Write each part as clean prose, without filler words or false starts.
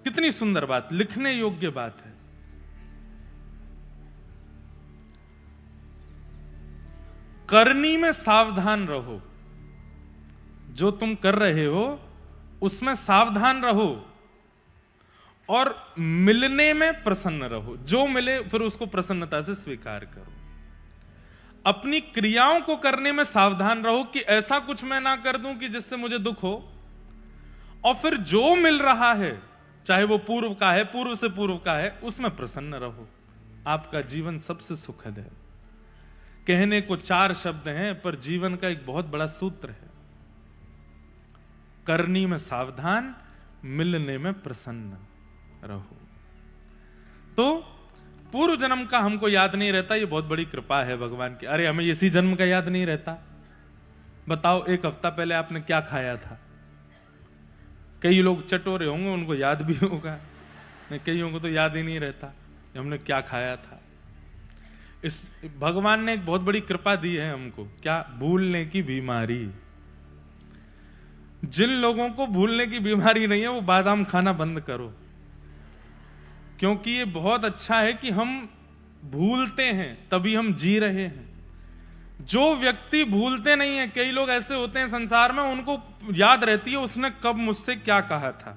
कितनी सुंदर बात, लिखने योग्य बात है। करनी में सावधान रहो, जो तुम कर रहे हो उसमें सावधान रहो, और मिलने में प्रसन्न रहो। जो मिले फिर उसको प्रसन्नता से स्वीकार करो। अपनी क्रियाओं को करने में सावधान रहो कि ऐसा कुछ मैं ना कर दूं कि जिससे मुझे दुख हो, और फिर जो मिल रहा है चाहे वो पूर्व का है, पूर्व से पूर्व का है, उसमें प्रसन्न रहो। आपका जीवन सबसे सुखद है। कहने को 4 शब्द हैं पर जीवन का एक बहुत बड़ा सूत्र है। करनी में सावधान, मिलने में प्रसन्न रहो। तो पूर्व जन्म का हमको याद नहीं रहता, ये बहुत बड़ी कृपा है भगवान की। अरे हमें इसी जन्म का याद नहीं रहता। बताओ 1 हफ्ता पहले आपने क्या खाया था? कई लोग चटोरे होंगे, उनको याद भी होगा, कईयों को तो याद ही नहीं रहता कि हमने क्या खाया था। इस भगवान ने एक बहुत बड़ी कृपा दी है हमको, क्या? भूलने की बीमारी। जिन लोगों को भूलने की बीमारी नहीं है वो बादाम खाना बंद करो, क्योंकि ये बहुत अच्छा है कि हम भूलते हैं तभी हम जी रहे हैं। जो व्यक्ति भूलते नहीं है, कई लोग ऐसे होते हैं संसार में, उनको याद रहती है उसने कब मुझसे क्या कहा था,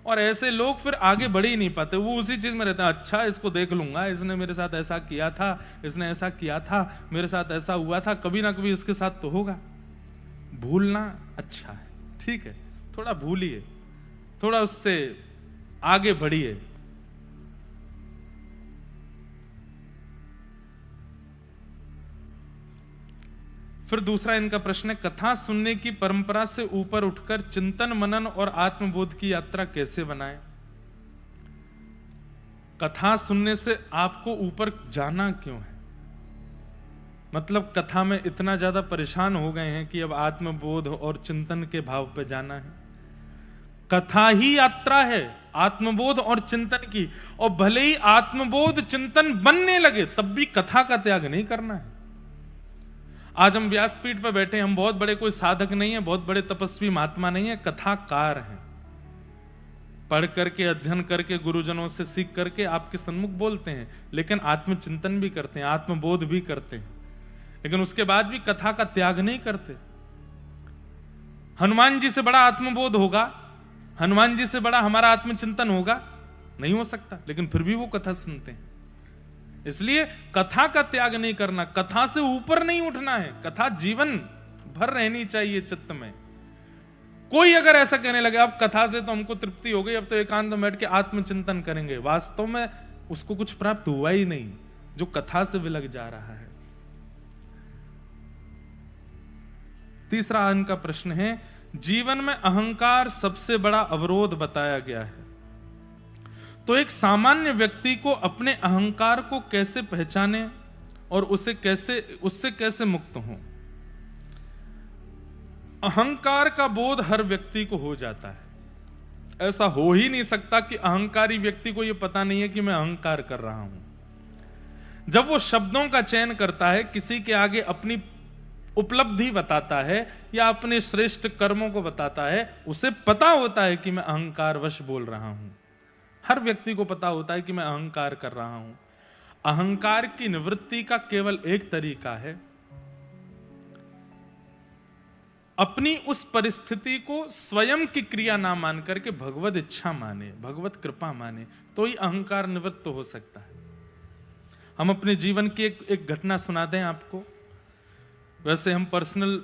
और ऐसे लोग फिर आगे बढ़ ही नहीं पाते। वो उसी चीज में रहते हैं, अच्छा इसको देख लूंगा, इसने मेरे साथ ऐसा किया था, इसने ऐसा किया था, मेरे साथ ऐसा हुआ था, कभी ना कभी इसके साथ तो होगा। भूलना अच्छा है, ठीक है, थोड़ा भूलिए, थोड़ा उससे आगे बढ़िए। फिर दूसरा इनका प्रश्न है, कथा सुनने की परंपरा से ऊपर उठकर चिंतन मनन और आत्मबोध की यात्रा कैसे बनाएं? कथा सुनने से आपको ऊपर जाना क्यों है? मतलब कथा में इतना ज्यादा परेशान हो गए हैं कि अब आत्मबोध और चिंतन के भाव पे जाना है। कथा ही यात्रा है आत्मबोध और चिंतन की, और भले ही आत्मबोध चिंतन बनने लगे तब भी कथा का त्याग नहीं करना है। आज हम व्यासपीठ पर बैठे, हम बहुत बड़े कोई साधक नहीं है, बहुत बड़े तपस्वी महात्मा नहीं है, कथाकार हैं। पढ़ करके, अध्ययन करके, गुरुजनों से सीख करके आपके सन्मुख बोलते हैं, लेकिन आत्मचिंतन भी करते हैं, आत्मबोध भी करते हैं, लेकिन उसके बाद भी कथा का त्याग नहीं करते। हनुमान जी से बड़ा आत्मबोध होगा, हनुमान जी से बड़ा हमारा आत्मचिंतन होगा? नहीं हो सकता, लेकिन फिर भी वो कथा सुनते हैं। इसलिए कथा का त्याग नहीं करना, कथा से ऊपर नहीं उठना है, कथा जीवन भर रहनी चाहिए चित्त में। कोई अगर ऐसा कहने लगे अब कथा से तो हमको तृप्ति हो गई, अब तो एकांत में बैठ के आत्मचिंतन करेंगे, वास्तव में उसको कुछ प्राप्त हुआ ही नहीं, जो कथा से विलग जा रहा है। तीसरा इनका प्रश्न है, जीवन में अहंकार सबसे बड़ा अवरोध बताया गया है, तो एक सामान्य व्यक्ति को अपने अहंकार को कैसे पहचाने और उससे कैसे मुक्त हो? अहंकार का बोध हर व्यक्ति को हो जाता है। ऐसा हो ही नहीं सकता कि अहंकारी व्यक्ति को यह पता नहीं है कि मैं अहंकार कर रहा हूं। जब वो शब्दों का चयन करता है, किसी के आगे अपनी उपलब्धि बताता है या अपने श्रेष्ठ कर्मों को बताता है, उसे पता होता है कि मैं अहंकारवश बोल रहा हूं। हर व्यक्ति को पता होता है कि मैं अहंकार कर रहा हूं। अहंकार की निवृत्ति का केवल एक तरीका है, अपनी उस परिस्थिति को स्वयं की क्रिया ना मान करके भगवत इच्छा माने, भगवत कृपा माने, तो ही अहंकार निवृत्त हो सकता है। हम अपने जीवन की एक घटना सुना दें आपको। वैसे हम पर्सनल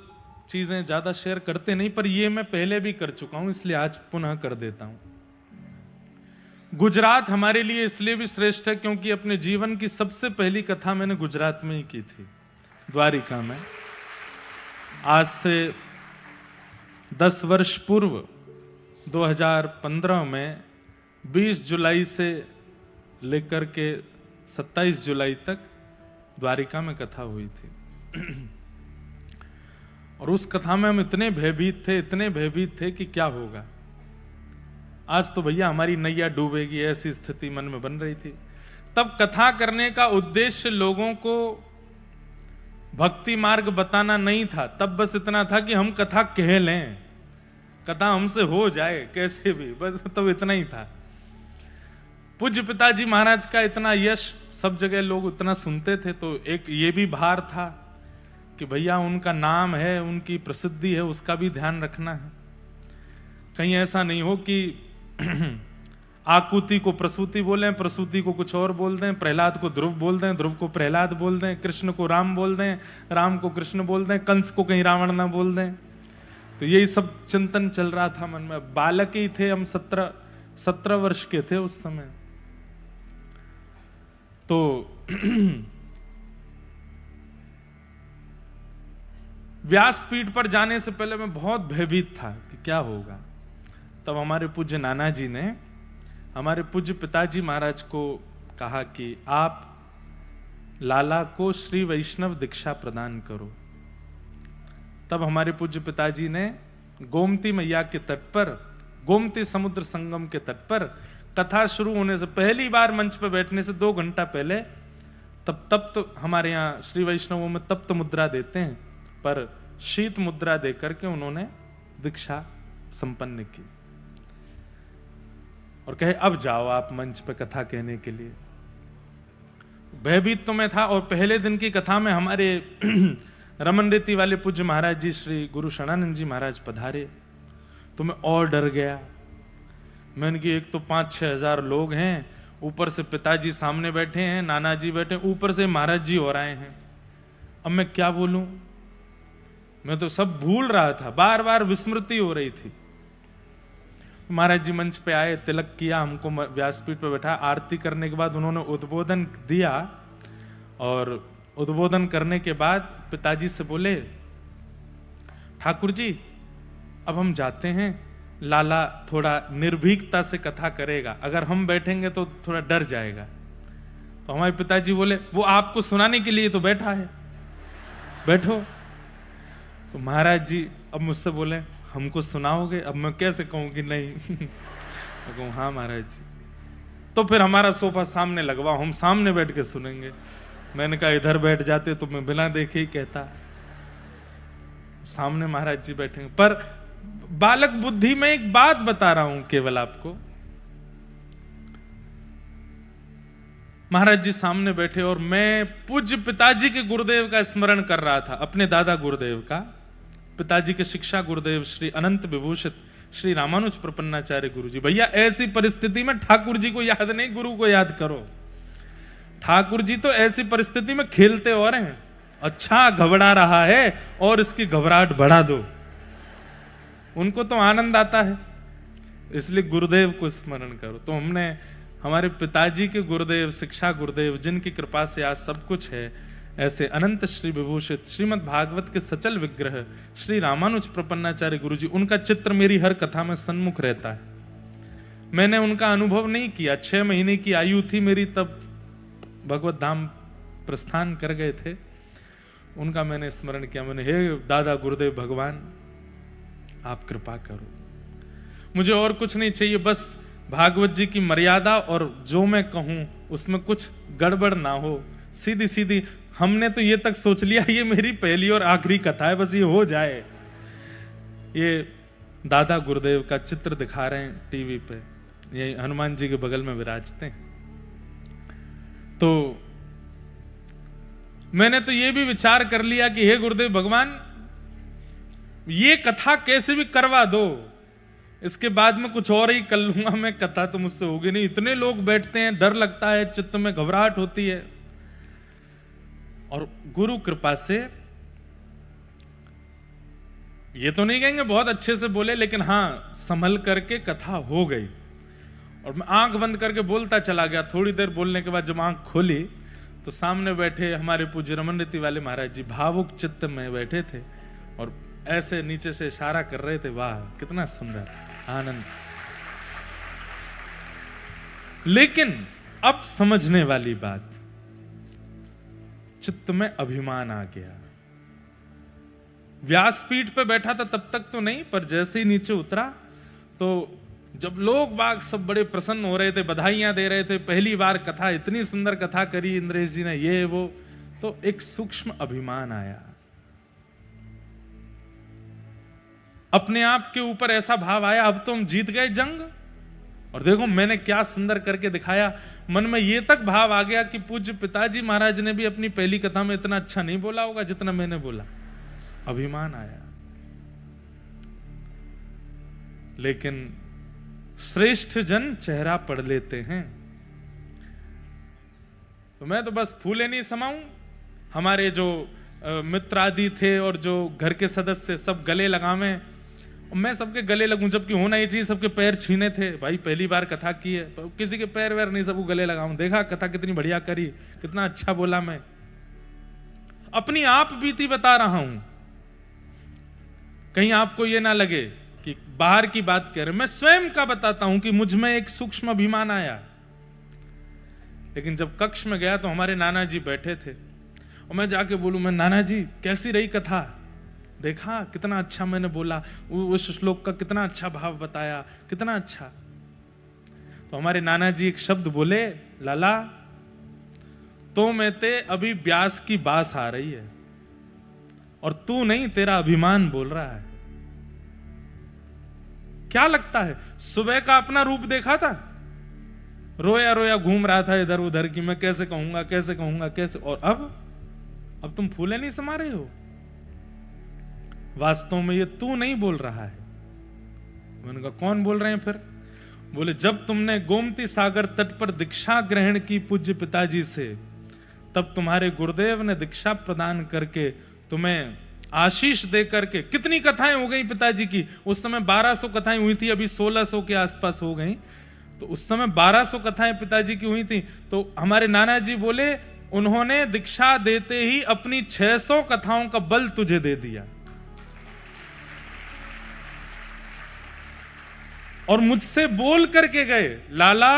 चीजें ज्यादा शेयर करते नहीं, पर ये मैं पहले भी कर चुका हूं, इसलिए आज पुनः कर देता हूं। गुजरात हमारे लिए इसलिए भी श्रेष्ठ है क्योंकि अपने जीवन की सबसे पहली कथा मैंने गुजरात में ही की थी, द्वारिका में। आज से 10 वर्ष पूर्व 2015 में 20 जुलाई से लेकर के 27 जुलाई तक द्वारिका में कथा हुई थी। और उस कथा में हम इतने भयभीत थे कि क्या होगा, आज तो भैया हमारी नैया डूबेगी, ऐसी स्थिति मन में बन रही थी। तब कथा करने का उद्देश्य लोगों को भक्ति मार्ग बताना नहीं था, तब बस इतना था कि हम कथा कह लें, कथा हमसे हो जाए कैसे भी, बस तब इतना ही था। पूज्य पिताजी महाराज का इतना यश, सब जगह लोग उतना सुनते थे, तो एक ये भी भार था कि भैया उनका नाम है, उनकी प्रसिद्धि है, उसका भी ध्यान रखना है। कहीं ऐसा नहीं हो कि आकुति को प्रसूति बोलें, प्रसूति को कुछ और बोल दें, प्रहलाद को ध्रुव बोल दें, ध्रुव को प्रहलाद बोल दें, कृष्ण को राम बोल दें, राम को कृष्ण बोल दें, कंस को कहीं रावण ना बोल दें। तो यही सब चिंतन चल रहा था मन में। बालक ही थे हम, 17 वर्ष के थे उस समय। तो व्यासपीठ पर जाने से पहले मैं बहुत भयभीत था कि क्या होगा। तब हमारे पूज्य नाना जी ने हमारे पूज्य पिताजी महाराज को कहा कि आप लाला को श्री वैष्णव दीक्षा प्रदान करो। तब हमारे पूज्य पिताजी ने गोमती मैया के तट पर, गोमती समुद्र संगम के तट पर, कथा शुरू होने से पहली बार मंच पर बैठने से 2 घंटा पहले, तब तो हमारे यहाँ श्री वैष्णवों में तप्त मुद्रा देते हैं, पर शीत मुद्रा देकर के उन्होंने दीक्षा संपन्न की और कहे अब जाओ आप मंच पर कथा कहने के लिए। भयभीत तो मैं था, और पहले दिन की कथा में हमारे रमन रीति वाले पूज्य महाराज जी श्री गुरु शरणानंद जी महाराज पधारे, तो मैं और डर गया। मैंने कि एक तो 5-6 हजार लोग हैं, ऊपर से पिताजी सामने बैठे हैं, नाना जी बैठे, ऊपर से महाराज जी और आए हैं, अब मैं क्या बोलूं। मैं तो सब भूल रहा था, बार बार विस्मृति हो रही थी। महाराज जी मंच पे आए, तिलक किया, हमको व्यासपीठ पे बैठा, आरती करने के बाद उन्होंने उद्बोधन दिया, और उद्बोधन करने के बाद पिताजी से बोले, ठाकुर जी अब हम जाते हैं, लाला थोड़ा निर्भीकता से कथा करेगा, अगर हम बैठेंगे तो थोड़ा डर जाएगा। तो हमारे पिताजी बोले, वो आपको सुनाने के लिए तो बैठा है, बैठो। तो महाराज जी अब मुझसे बोले, हमको सुनाओगे? अब मैं कैसे कहूं कि नहीं। मैं कहूं हाँ महाराज जी। तो फिर हमारा सोफा सामने लगवाओ, हम सामने बैठ के सुनेंगे। मैंने कहा इधर बैठ जाते तो मैं बिना देखे ही कहता। सामने महाराज जी बैठेंगे। पर बालक बुद्धि में एक बात बता रहा हूं केवल आपको। महाराज जी सामने बैठे और मैं पूज्य पिताजी के गुरुदेव का स्मरण कर रहा था, अपने दादा गुरुदेव का, पिताजी के शिक्षा गुरुदेव श्री अनंत विभूषित श्री रामानुज प्रपन्नाचार्य गुरु जी। भैया ऐसी परिस्थिति में ठाकुर जी को याद नहीं, गुरु को याद करो। ठाकुर जी तो ऐसी परिस्थिति में खेलते और हैं, अच्छा घबरा रहा है और इसकी घबराहट बढ़ा दो, उनको तो आनंद आता है, इसलिए गुरुदेव को स्मरण करो। तो हमने हमारे पिताजी के गुरुदेव, शिक्षा गुरुदेव, जिनकी कृपा से आज सब कुछ है, ऐसे अनंत श्री विभूषित श्रीमद् भागवत के सचल विग्रह श्री रामानुज प्रपन्नाचार्य गुरु जी, उनका चित्र मेरी हर कथा में सन्मुख रहता है। मैंने उनका अनुभव नहीं किया, 6 महीने की आयु थी मेरी, तब भगवत धाम प्रस्थान कर गए थे। उनका मैंने स्मरण किया, मैंने हे दादा गुरुदेव भगवान आप कृपा करो, मुझे और कुछ नहीं चाहिए, बस भागवत जी की मर्यादा और जो मैं कहूं उसमें कुछ गड़बड़ ना हो, सीधी सीधी। हमने तो ये तक सोच लिया ये मेरी पहली और आखिरी कथा है, बस ये हो जाए। ये दादा गुरुदेव का चित्र दिखा रहे हैं टीवी पे, ये हनुमान जी के बगल में विराजते हैं। तो मैंने तो ये भी विचार कर लिया कि हे गुरुदेव भगवान, ये कथा कैसे भी करवा दो, इसके बाद में कुछ और ही कर लूंगा मैं, कथा तो मुझसे होगी नहीं। इतने लोग बैठते हैं, डर लगता है, चित्त में घबराहट होती है। और गुरु कृपा से, ये तो नहीं कहेंगे बहुत अच्छे से बोले, लेकिन हाँ संभल करके कथा हो गई। और मैं आंख बंद करके बोलता चला गया। थोड़ी देर बोलने के बाद जब आंख खोली तो सामने बैठे हमारे पूज्य रमन रीति वाले महाराज जी भावुक चित्त में बैठे थे और ऐसे नीचे से इशारा कर रहे थे, वाह कितना सुंदर आनंद। लेकिन अब समझने वाली बात, चित्त में अभिमान आ गया। व्यासपीठ पे बैठा था तब तक तो नहीं, पर जैसे ही नीचे उतरा तो जब लोग बाग सब बड़े प्रसन्न हो रहे थे, बधाइयां दे रहे थे, पहली बार कथा, इतनी सुंदर कथा करी इंद्रेश जी ने, ये वो, तो एक सूक्ष्म अभिमान आया। अपने आप के ऊपर ऐसा भाव आया, अब तो हम जीत गए जंग, और देखो मैंने क्या सुंदर करके दिखाया। मन में ये तक भाव आ गया कि पूज्य पिताजी महाराज ने भी अपनी पहली कथा में इतना अच्छा नहीं बोला होगा जितना मैंने बोला। अभिमान आया। लेकिन श्रेष्ठ जन चेहरा पढ़ लेते हैं। तो मैं तो बस फूले नहीं समाऊं। हमारे जो मित्र आदि थे और जो घर के सदस्य सब गले लगावे, मैं सबके गले लगूं, जबकि होना ही चाहिए सबके पैर छीने थे। भाई पहली बार कथा की है, तो किसी के पैर वैर नहीं, सबको गले लगाऊं। देखा कथा कितनी बढ़िया करी, कितना अच्छा बोला। मैं अपनी आप बीती बता रहा हूं, कहीं आपको यह ना लगे कि बाहर की बात कह रहे। मैं स्वयं का बताता हूं कि मुझ में एक सूक्ष्म अभिमान आया। लेकिन जब कक्ष में गया तो हमारे नाना जी बैठे थे और मैं जाके बोलूं, मैं नाना जी कैसी रही कथा, देखा कितना अच्छा मैंने बोला, उस श्लोक का कितना अच्छा भाव बताया, कितना अच्छा। तो हमारे नाना जी एक शब्द बोले, लाला तो में ते अभी ब्यास की बास आ रही है और तू नहीं, तेरा अभिमान बोल रहा है। क्या लगता है, सुबह का अपना रूप देखा था, रोया रोया घूम रहा था इधर उधर की मैं कैसे कहूंगा कैसे कहूंगा कैसे, और अब तुम फूले नहीं समा रहे हो। वास्तव में ये तू नहीं बोल रहा है। मैंने कहा कौन बोल रहे हैं फिर? बोले जब तुमने गोमती सागर तट पर दीक्षा ग्रहण की पूज्य पिताजी से, तब तुम्हारे गुरुदेव ने दीक्षा प्रदान करके तुम्हें आशीष दे करके, कितनी कथाएं हो गई पिताजी की, उस समय 1200 कथाएं हुई थी, अभी 1600 के आसपास हो गई, तो उस समय 1200 कथाएं पिताजी की हुई थी। तो हमारे नाना जी बोले उन्होंने दीक्षा देते ही अपनी 600 कथाओं का बल तुझे दे दिया। और मुझसे बोल करके गए, लाला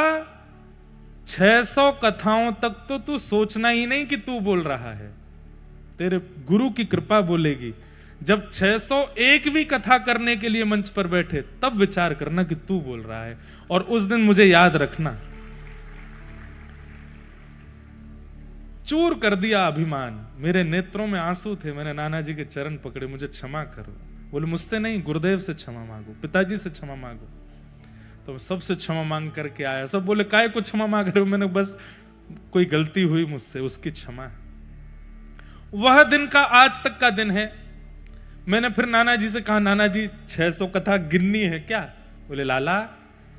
600 कथाओं तक तो तू सोचना ही नहीं कि तू बोल रहा है, तेरे गुरु की कृपा बोलेगी। जब 601वीं कथा करने के लिए मंच पर बैठे तब विचार करना कि तू बोल रहा है। और उस दिन मुझे याद रखना, चूर कर दिया अभिमान। मेरे नेत्रों में आंसू थे, मैंने नाना जी के चरण पकड़े, मुझे क्षमा करो। बोले मुझसे नहीं, गुरुदेव से क्षमा मांगो, पिताजी से क्षमा मांगो। तो सबसे क्षमा मांग करके आया। सब बोले काय को क्षमा मांग रहे हो? मैंने बस कोई गलती हुई मुझसे, उसकी क्षमा है। वह दिन का आज तक का दिन है। मैंने फिर नाना जी से कहा, नाना जी 600 कथा गिननी है क्या? बोले लाला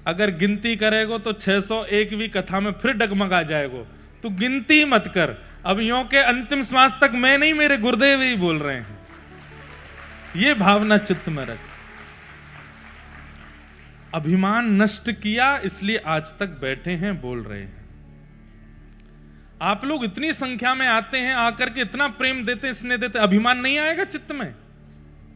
अगर गिनती करेगो तो 601वीं कथा में फिर डगमगा जाएगो, तू गिनती मत कर। अब यों के अंतिम श्वास तक मैं नहीं, मेरे गुरुदेव ही बोल रहे हैं। ये भावना चित्त में रख। अभिमान नष्ट किया, इसलिए आज तक बैठे हैं, बोल रहे हैं। आप लोग इतनी संख्या में आते हैं, आकर के इतना प्रेम देते, स्नेह देते, अभिमान नहीं आएगा चित्त में?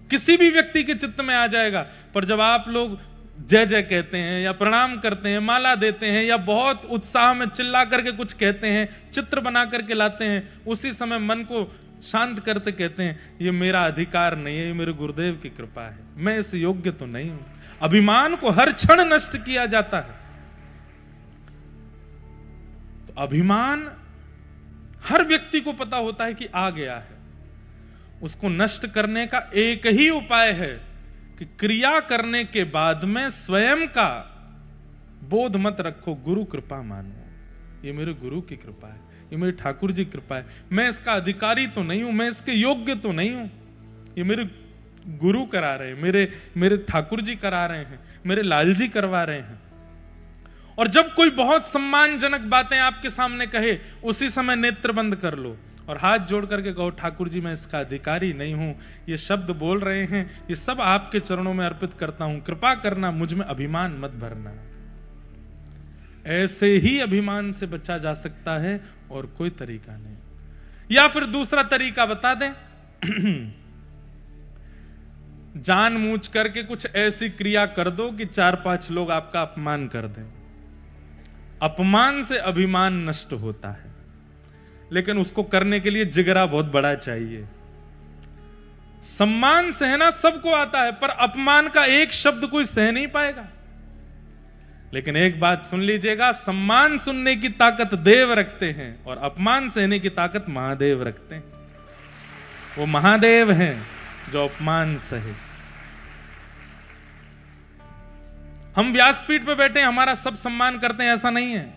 किसी भी व्यक्ति के चित्त में आ जाएगा। पर जब आप लोग जय जय कहते हैं या प्रणाम करते हैं, माला देते हैं या बहुत उत्साह में चिल्ला करके कुछ कहते हैं, चित्र बना करके लाते हैं, उसी समय मन को शांत करते कहते हैं ये मेरा अधिकार नहीं है, ये मेरे गुरुदेव की कृपा है, मैं इस योग्य तो नहीं हूं। अभिमान को हर क्षण नष्ट किया जाता है। तो अभिमान हर व्यक्ति को पता होता है कि आ गया है। उसको नष्ट करने का एक ही उपाय है कि क्रिया करने के बाद में स्वयं का बोध मत रखो, गुरु कृपा मानो। ये मेरे गुरु की कृपा है, ये मेरे ठाकुर जी की कृपा है, मैं इसका अधिकारी तो नहीं हूं, मैं इसके योग्य तो नहीं हूं, ये मेरे गुरु करा रहे हैं, मेरे ठाकुर जी करा रहे हैं, मेरे लाल जी करवा रहे हैं। और जब कोई बहुत सम्मानजनक बातें आपके सामने कहे, उसी समय नेत्र बंद कर लो और हाथ जोड़ करके कहो, ठाकुर जी मैं इसका अधिकारी नहीं हूं, ये शब्द बोल रहे हैं, ये सब आपके चरणों में अर्पित करता हूं, कृपा करना, मुझ में अभिमान मत भरना। ऐसे ही अभिमान से बचा जा सकता है और कोई तरीका नहीं। या फिर दूसरा तरीका बता दें, जानबूझ करके कुछ ऐसी क्रिया कर दो कि 4-5 लोग आपका अपमान कर दें। अपमान से अभिमान नष्ट होता है, लेकिन उसको करने के लिए जिगरा बहुत बड़ा चाहिए। सम्मान सहना सबको आता है, पर अपमान का एक शब्द कोई सह नहीं पाएगा। लेकिन एक बात सुन लीजिएगा, सम्मान सुनने की ताकत देव रखते हैं और अपमान सहने की ताकत महादेव रखते हैं। वो महादेव हैं जो अपमान सहे। हम व्यासपीठ पे बैठे हैं, हमारा सब सम्मान करते हैं, ऐसा नहीं है।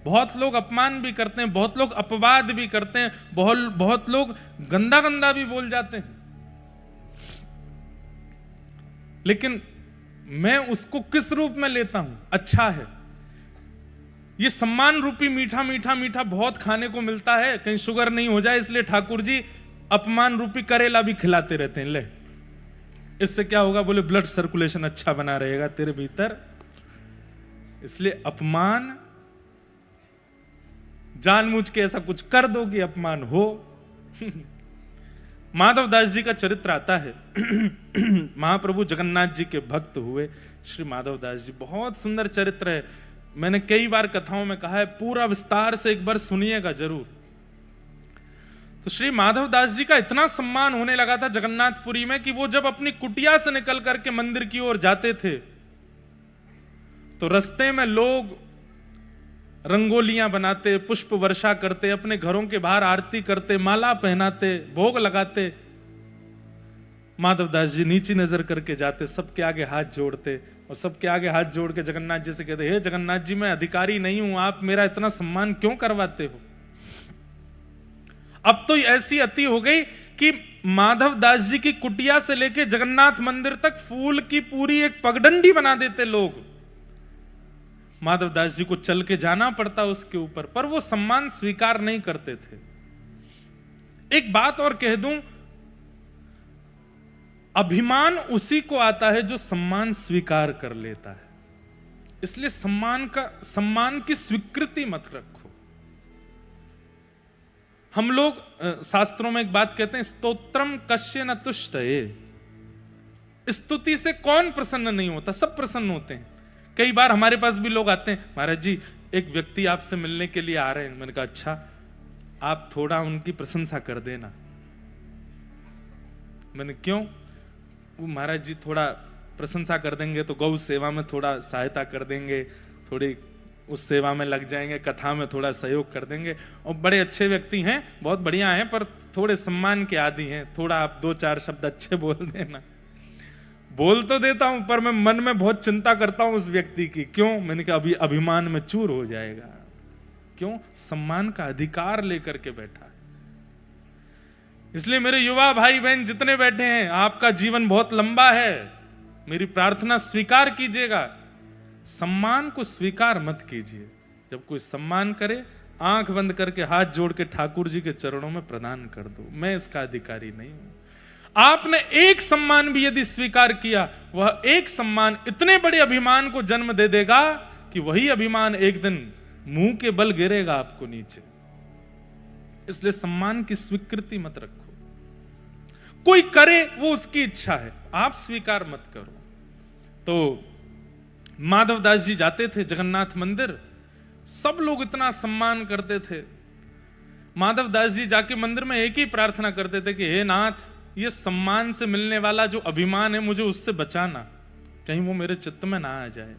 बहुत लोग अपमान भी करते हैं, बहुत लोग अपवाद भी करते हैं, बहुत लोग गंदा गंदा भी बोल जाते हैं। लेकिन मैं उसको किस रूप में लेता हूं? अच्छा है, ये सम्मान रूपी मीठा मीठा मीठा बहुत खाने को मिलता है, कहीं शुगर नहीं हो जाए, इसलिए ठाकुर जी अपमान रूपी करेला भी खिलाते रहते हैं। ले, इससे क्या होगा? बोले ब्लड सर्कुलेशन अच्छा बना रहेगा तेरे भीतर। इसलिए अपमान, जानबूझ के ऐसा कुछ कर दो कि अपमान हो। माधव दास जी का चरित्र आता है। महाप्रभु जगन्नाथ जी के भक्त हुए श्री माधव दास जी, बहुत सुंदर चरित्र है। मैंने कई बार कथाओं में कहा है, पूरा विस्तार से एक बार सुनिएगा जरूर। तो श्री माधव दास जी का इतना सम्मान होने लगा था जगन्नाथपुरी में कि वो जब अपनी कुटिया से निकल करके मंदिर की ओर जाते थे तो रास्ते में लोग रंगोलियां बनाते, पुष्प वर्षा करते, अपने घरों के बाहर आरती करते, माला पहनाते, भोग लगाते। माधव दास जी नीची नजर करके जाते, सबके आगे हाथ जोड़ते और सबके आगे हाथ जोड़ के जगन्नाथ जी से कहते, हे जगन्नाथ जी, मैं अधिकारी नहीं हूं, आप मेरा इतना सम्मान क्यों करवाते हो? अब तो ऐसी अति हो गई कि माधव दास जी की कुटिया से लेके जगन्नाथ मंदिर तक फूल की पूरी एक पगडंडी बना देते लोग। माधव दास जी को चल के जाना पड़ता उसके ऊपर, पर वो सम्मान स्वीकार नहीं करते थे। एक बात और कह दूं, अभिमान उसी को आता है जो सम्मान स्वीकार कर लेता है। इसलिए सम्मान की स्वीकृति मत रखो। हम लोग शास्त्रों में एक बात कहते हैं, स्तोत्रम कश्य न तुष्टये। स्तुति से कौन प्रसन्न नहीं होता? सब प्रसन्न होते हैं। कई बार हमारे पास भी लोग आते हैं, महाराज जी एक व्यक्ति आपसे मिलने के लिए आ रहे हैं। मैंने कहा अच्छा, आप थोड़ा उनकी प्रशंसा कर देना। मैंने क्यों? वो महाराज जी थोड़ा प्रशंसा कर देंगे तो गौ सेवा में थोड़ा सहायता कर देंगे, थोड़ी उस सेवा में लग जाएंगे, कथा में थोड़ा सहयोग कर देंगे, और बड़े अच्छे व्यक्ति हैं, बहुत बढ़िया हैं, पर थोड़े सम्मान के आदी हैं, थोड़ा आप 2-4 शब्द अच्छे बोल देना। बोल तो देता हूं, पर मैं मन में बहुत चिंता करता हूं उस व्यक्ति की। क्यों? मैंने कहा अभी अभिमान में चूर हो जाएगा। क्यों? सम्मान का अधिकार लेकर के बैठा है। इसलिए मेरे युवा भाई बहन जितने बैठे हैं, आपका जीवन बहुत लंबा है, मेरी प्रार्थना स्वीकार कीजिएगा। सम्मान को स्वीकार मत कीजिए। जब कोई सम्मान करे, आंख बंद करके हाथ जोड़ के ठाकुर जी के चरणों में प्रदान कर दो, मैं इसका अधिकारी नहीं हूं। आपने एक सम्मान भी यदि स्वीकार किया, वह एक सम्मान इतने बड़े अभिमान को जन्म दे देगा कि वही अभिमान एक दिन मुंह के बल गिरेगा आपको नीचे। इसलिए सम्मान की स्वीकृति मत रखो। कोई करे वो उसकी इच्छा है, आप स्वीकार मत करो। तो माधव दास जी जाते थे जगन्नाथ मंदिर, सब लोग इतना सम्मान करते थे। माधव दास जी जाके मंदिर में एक ही प्रार्थना करते थे कि हे नाथ, ये सम्मान से मिलने वाला जो अभिमान है, मुझे उससे बचाना, कहीं वो मेरे चित्त में ना आ जाए।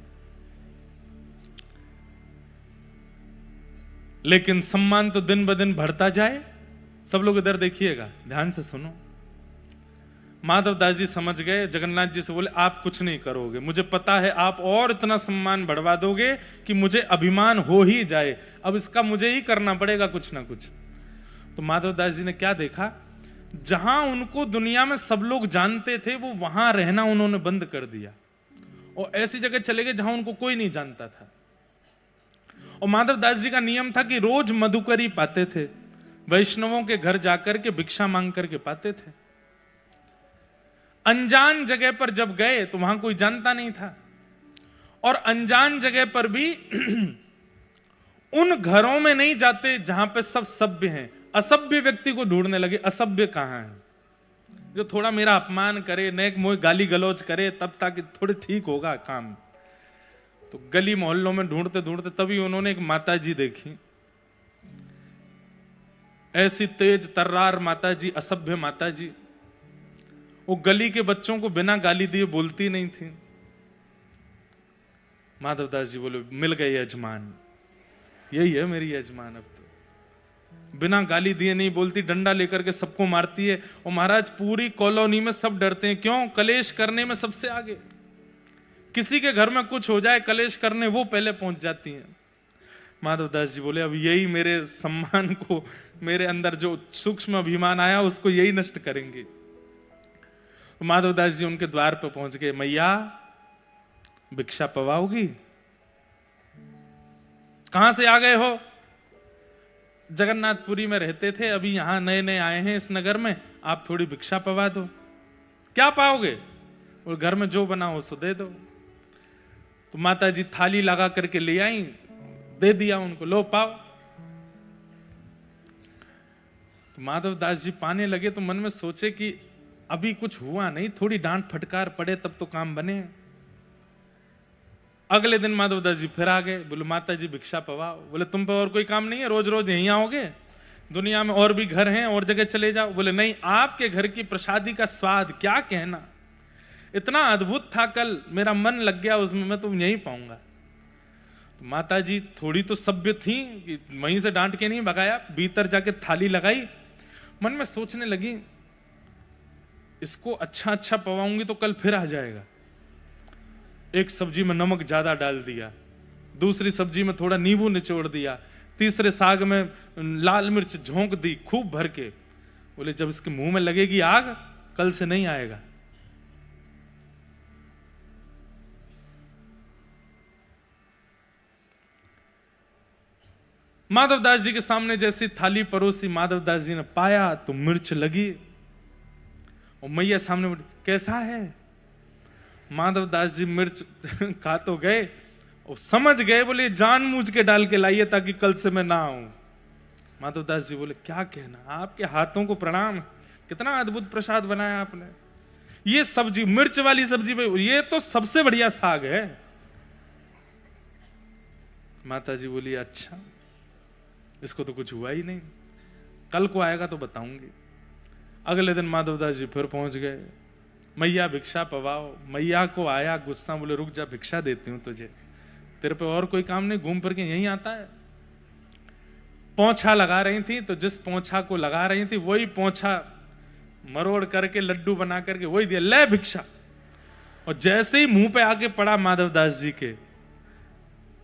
लेकिन सम्मान तो दिन ब दिन बढ़ता जाए। सब लोग इधर देखिएगा, ध्यान से सुनो। माधव दास जी समझ गए, जगन्नाथ जी से बोले आप कुछ नहीं करोगे, मुझे पता है आप और इतना सम्मान बढ़वा दोगे कि मुझे अभिमान हो ही जाए, अब इसका मुझे ही करना पड़ेगा कुछ ना कुछ। तो माधव दास जी ने क्या देखा, जहां उनको दुनिया में सब लोग जानते थे, वो वहां रहना उन्होंने बंद कर दिया और ऐसी जगह चले गए जहां उनको कोई नहीं जानता था। और माधव दास जी का नियम था कि रोज मधुकरी पाते थे, वैष्णवों के घर जाकर के भिक्षा मांग करके पाते थे। अनजान जगह पर जब गए तो वहां कोई जानता नहीं था, और अनजान जगह पर भी उन घरों में नहीं जाते जहां पे सब सभ्य हैं। असभ्य व्यक्ति को ढूंढने लगे, असभ्य कहां है, जो थोड़ा मेरा अपमान करे, नेक मोह गाली गलौज करे, तब ताकि थोड़े ठीक होगा काम। तो गली मोहल्लों में ढूंढते ढूंढते तभी उन्होंने एक माताजी देखी, ऐसी तेज तर्रार माताजी, असभ्य माताजी। वो गली के बच्चों को बिना गाली दिए बोलती नहीं थी। माधव दास जी बोले मिल गए यजमान, यही है मेरी यजमान। अब तो बिना गाली दिए नहीं बोलती, डंडा लेकर के सबको मारती है। और महाराज पूरी कॉलोनी में सब डरते हैं। क्यों? कलेश करने में सबसे आगे। किसी के घर में कुछ हो जाए कलेश करने, वो पहले पहुंच जाती हैं। माधवदास जी बोले अब यही मेरे सम्मान को, मेरे अंदर जो सूक्ष्म अभिमान आया उसको यही नष्ट करेंगे। माधवदास जी उनके द्वार पर पहुंच गए। मैया भिक्षा पवाओगी? कहां से आ गए हो? जगन्नाथपुरी में रहते थे, अभी यहां नए नए आए हैं इस नगर में, आप थोड़ी भिक्षा पवा दो। क्या पाओगे? और घर में जो बना हो सो दे दो। तो माता जी थाली लगा करके ले आई, दे दिया उनको, लो पाओ। तो माधवदास जी पाने लगे तो मन में सोचे कि अभी कुछ हुआ नहीं, थोड़ी डांट फटकार पड़े तब तो काम बने। अगले दिन माधवदास जी फिर आ गए, बोले माता जी भिक्षा पवाओ। बोले तुम पे और कोई काम नहीं है, रोज रोज यहीं आओगे? दुनिया में और भी घर हैं, और जगह चले जाओ। बोले नहीं, आपके घर की प्रसादी का स्वाद क्या कहना, इतना अद्भुत था, कल मेरा मन लग गया उसमें, मैं तो यहीं पाऊंगा। तो माता जी थोड़ी तो सभ्य थी कि वहीं से डांट के नहीं भगाया, भीतर जाके थाली लगाई। मन में सोचने लगी इसको अच्छा अच्छा पवाऊंगी तो कल फिर आ जाएगा। एक सब्जी में नमक ज्यादा डाल दिया, दूसरी सब्जी में थोड़ा नींबू निचोड़ दिया, तीसरे साग में लाल मिर्च झोंक दी खूब भर के। बोले जब इसके मुंह में लगेगी आग, कल से नहीं आएगा। माधवदास जी के सामने जैसी थाली परोसी, माधवदास जी ने पाया तो मिर्च लगी। और मैया सामने बोली कैसा है? माधवदास जी मिर्च खा तो गए और समझ गए, बोले जानबूझ के डाल के लाइए ताकि कल से मैं ना आऊं। माधवदास जी बोले क्या कहना, आपके हाथों को प्रणाम, कितना अद्भुत प्रसाद बनाया आपने। ये सब्जी, मिर्च वाली सब्जी, ये तो सबसे बढ़िया साग है। माता जी बोली अच्छा, इसको तो कुछ हुआ ही नहीं, कल को आएगा तो बताऊंगी। अगले दिन माधवदास जी फिर पहुंच गए। मैया भिक्षा पवाओ। मैया को आया गुस्सा, बोले रुक जा भिक्षा देती हूं तुझे, तेरे पे और कोई काम नहीं, घूम फिर के यहीं आता है। पोंछा लगा रही थी तो जिस पोंछा को लगा रही थी वही पोंछा मरोड़ करके लड्डू बना करके वही दिया, ले भिक्षा। और जैसे ही मुंह पे आके पड़ा माधवदास जी के,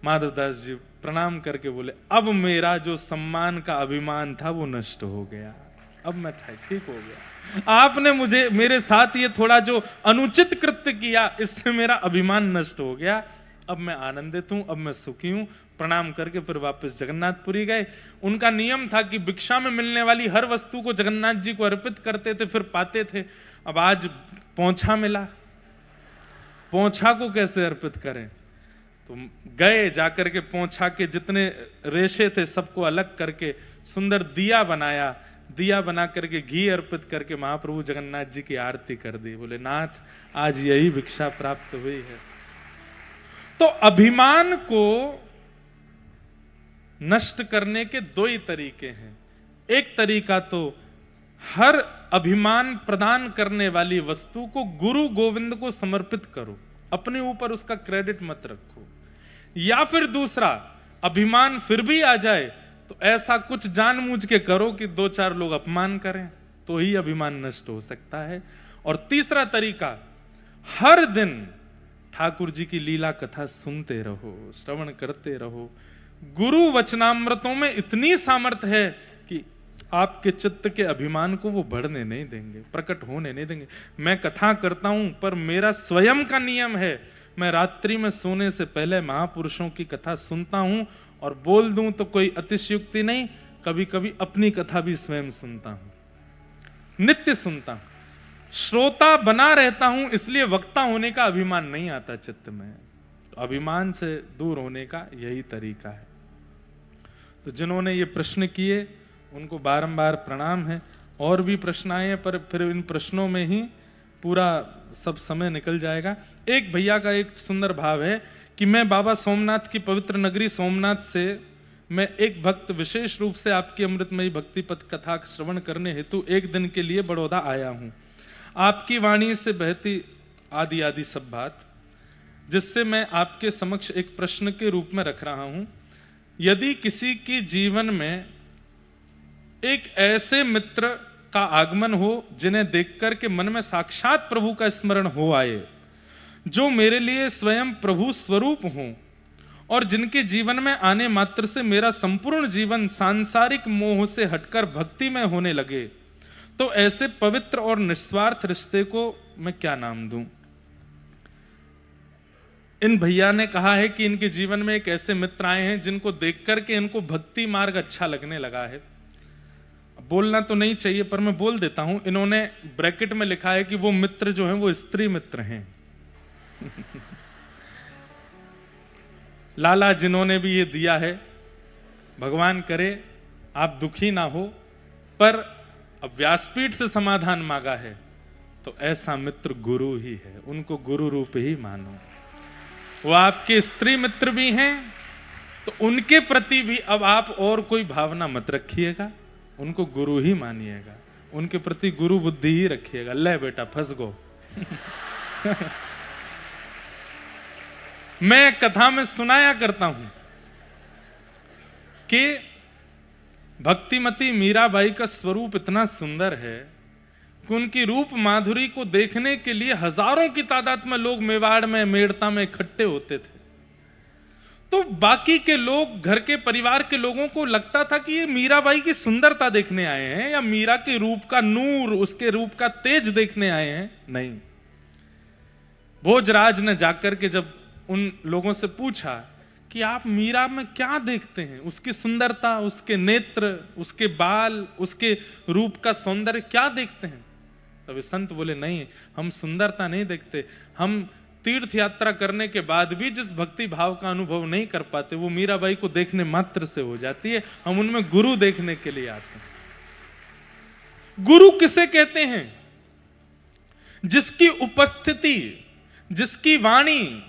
माधवदास जी प्रणाम करके बोले अब मेरा जो सम्मान का अभिमान था वो नष्ट हो गया, अब मैं ठीक हो गया। आपने मुझे, मेरे साथ ये थोड़ा जो अनुचित कृत्य किया, इससे मेरा अभिमान नष्ट हो गया, अब मैं आनंदित हूं, अब मैं सुखी हूं। प्रणाम करके फिर वापस जगन्नाथपुरी गए। उनका नियम था कि भिक्षा में मिलने वाली हर वस्तु को जगन्नाथ जी को अर्पित करते थे, फिर पाते थे। अब आज पोंछा मिला, पोंछा को कैसे अर्पित करें? तो गए, जाकर के पोंछा के जितने रेशे थे सबको अलग करके सुंदर दिया बनाया, दिया बना करके घी अर्पित करके महाप्रभु जगन्नाथ जी की आरती कर दी। बोले नाथ आज यही भिक्षा प्राप्त हुई है। तो अभिमान को नष्ट करने के दो ही तरीके हैं। एक तरीका तो हर अभिमान प्रदान करने वाली वस्तु को गुरु गोविंद को समर्पित करो, अपने ऊपर उसका क्रेडिट मत रखो। या फिर दूसरा, अभिमान फिर भी आ जाए तो ऐसा कुछ जानबूझ के करो कि दो चार लोग अपमान करें, तो ही अभिमान नष्ट हो सकता है। और तीसरा तरीका, हर दिन ठाकुर जी की लीला कथा सुनते रहो, श्रवण करते रहो। गुरु वचनामृतों में इतनी सामर्थ्य है कि आपके चित्त के अभिमान को वो बढ़ने नहीं देंगे, प्रकट होने नहीं देंगे। मैं कथा करता हूं पर मेरा स्वयं का नियम है, मैं रात्रि में सोने से पहले महापुरुषों की कथा सुनता हूं, और बोल दूं तो कोई अतिशयोक्ति नहीं, कभी कभी अपनी कथा भी स्वयं सुनता हूं, नित्य सुनता हूं, श्रोता बना रहता हूं, इसलिए वक्ता होने का अभिमान नहीं आता चित्त में। तो अभिमान से दूर होने का यही तरीका है। तो जिन्होंने ये प्रश्न किए उनको बारंबार प्रणाम है। और भी प्रश्न आए हैं पर फिर इन प्रश्नों में ही पूरा सब समय निकल जाएगा। एक भैया का एक सुंदर भाव है कि मैं बाबा सोमनाथ की पवित्र नगरी सोमनाथ से मैं एक भक्त विशेष रूप से आपकी अमृतमयी भक्ति पथ कथा श्रवण करने हेतु एक दिन के लिए बड़ौदा आया हूं। आपकी वाणी से बहती आदि आदि सब बात, जिससे मैं आपके समक्ष एक प्रश्न के रूप में रख रहा हूं। यदि किसी के जीवन में एक ऐसे मित्र का आगमन हो जिन्हें देखकर के मन में साक्षात प्रभु का स्मरण हो आए, जो मेरे लिए स्वयं प्रभु स्वरूप हों और जिनके जीवन में आने मात्र से मेरा संपूर्ण जीवन सांसारिक मोह से हटकर भक्ति में होने लगे, तो ऐसे पवित्र और निस्वार्थ रिश्ते को मैं क्या नाम दूं? इन भैया ने कहा है कि इनके जीवन में एक ऐसे मित्र आए हैं जिनको देख करके इनको भक्ति मार्ग अच्छा लगने लगा है। बोलना तो नहीं चाहिए पर मैं बोल देता हूं। इन्होंने ब्रैकेट में लिखा है कि वो मित्र जो हैं वो स्त्री मित्र हैं। लाला जिन्होंने भी ये दिया है, भगवान करे आप दुखी ना हो, पर अब व्यासपीठ से समाधान मांगा है तो ऐसा मित्र गुरु ही है, उनको गुरु रूप ही मानो। वो आपके स्त्री मित्र भी हैं तो उनके प्रति भी अब आप और कोई भावना मत रखिएगा, उनको गुरु ही मानिएगा, उनके प्रति गुरु बुद्धि ही रखिएगा। ले बेटा फंस गो। मैं कथा में सुनाया करता हूं कि भक्तिमती मीराबाई का स्वरूप इतना सुंदर है कि उनकी रूप माधुरी को देखने के लिए हजारों की तादाद में लोग मेवाड़ में, मेड़ता में इकट्ठे होते थे। तो बाकी के लोग, घर के परिवार के लोगों को लगता था कि ये मीराबाई की सुंदरता देखने आए हैं या मीरा के रूप का नूर, उसके रूप का तेज देखने आए हैं। नहीं, भोजराज ने जाकर के जब उन लोगों से पूछा कि आप मीरा में क्या देखते हैं, उसकी सुंदरता, उसके नेत्र, उसके बाल, उसके रूप का सौंदर्य क्या देखते हैं? तब संत बोले नहीं, हम सुंदरता नहीं देखते, हम तीर्थ यात्रा करने के बाद भी जिस भक्ति भाव का अनुभव नहीं कर पाते वो मीराबाई को देखने मात्र से हो जाती है। हम उनमें गुरु देखने के लिए आते हैं। गुरु किसे कहते हैं? जिसकी उपस्थिति, जिसकी वाणी,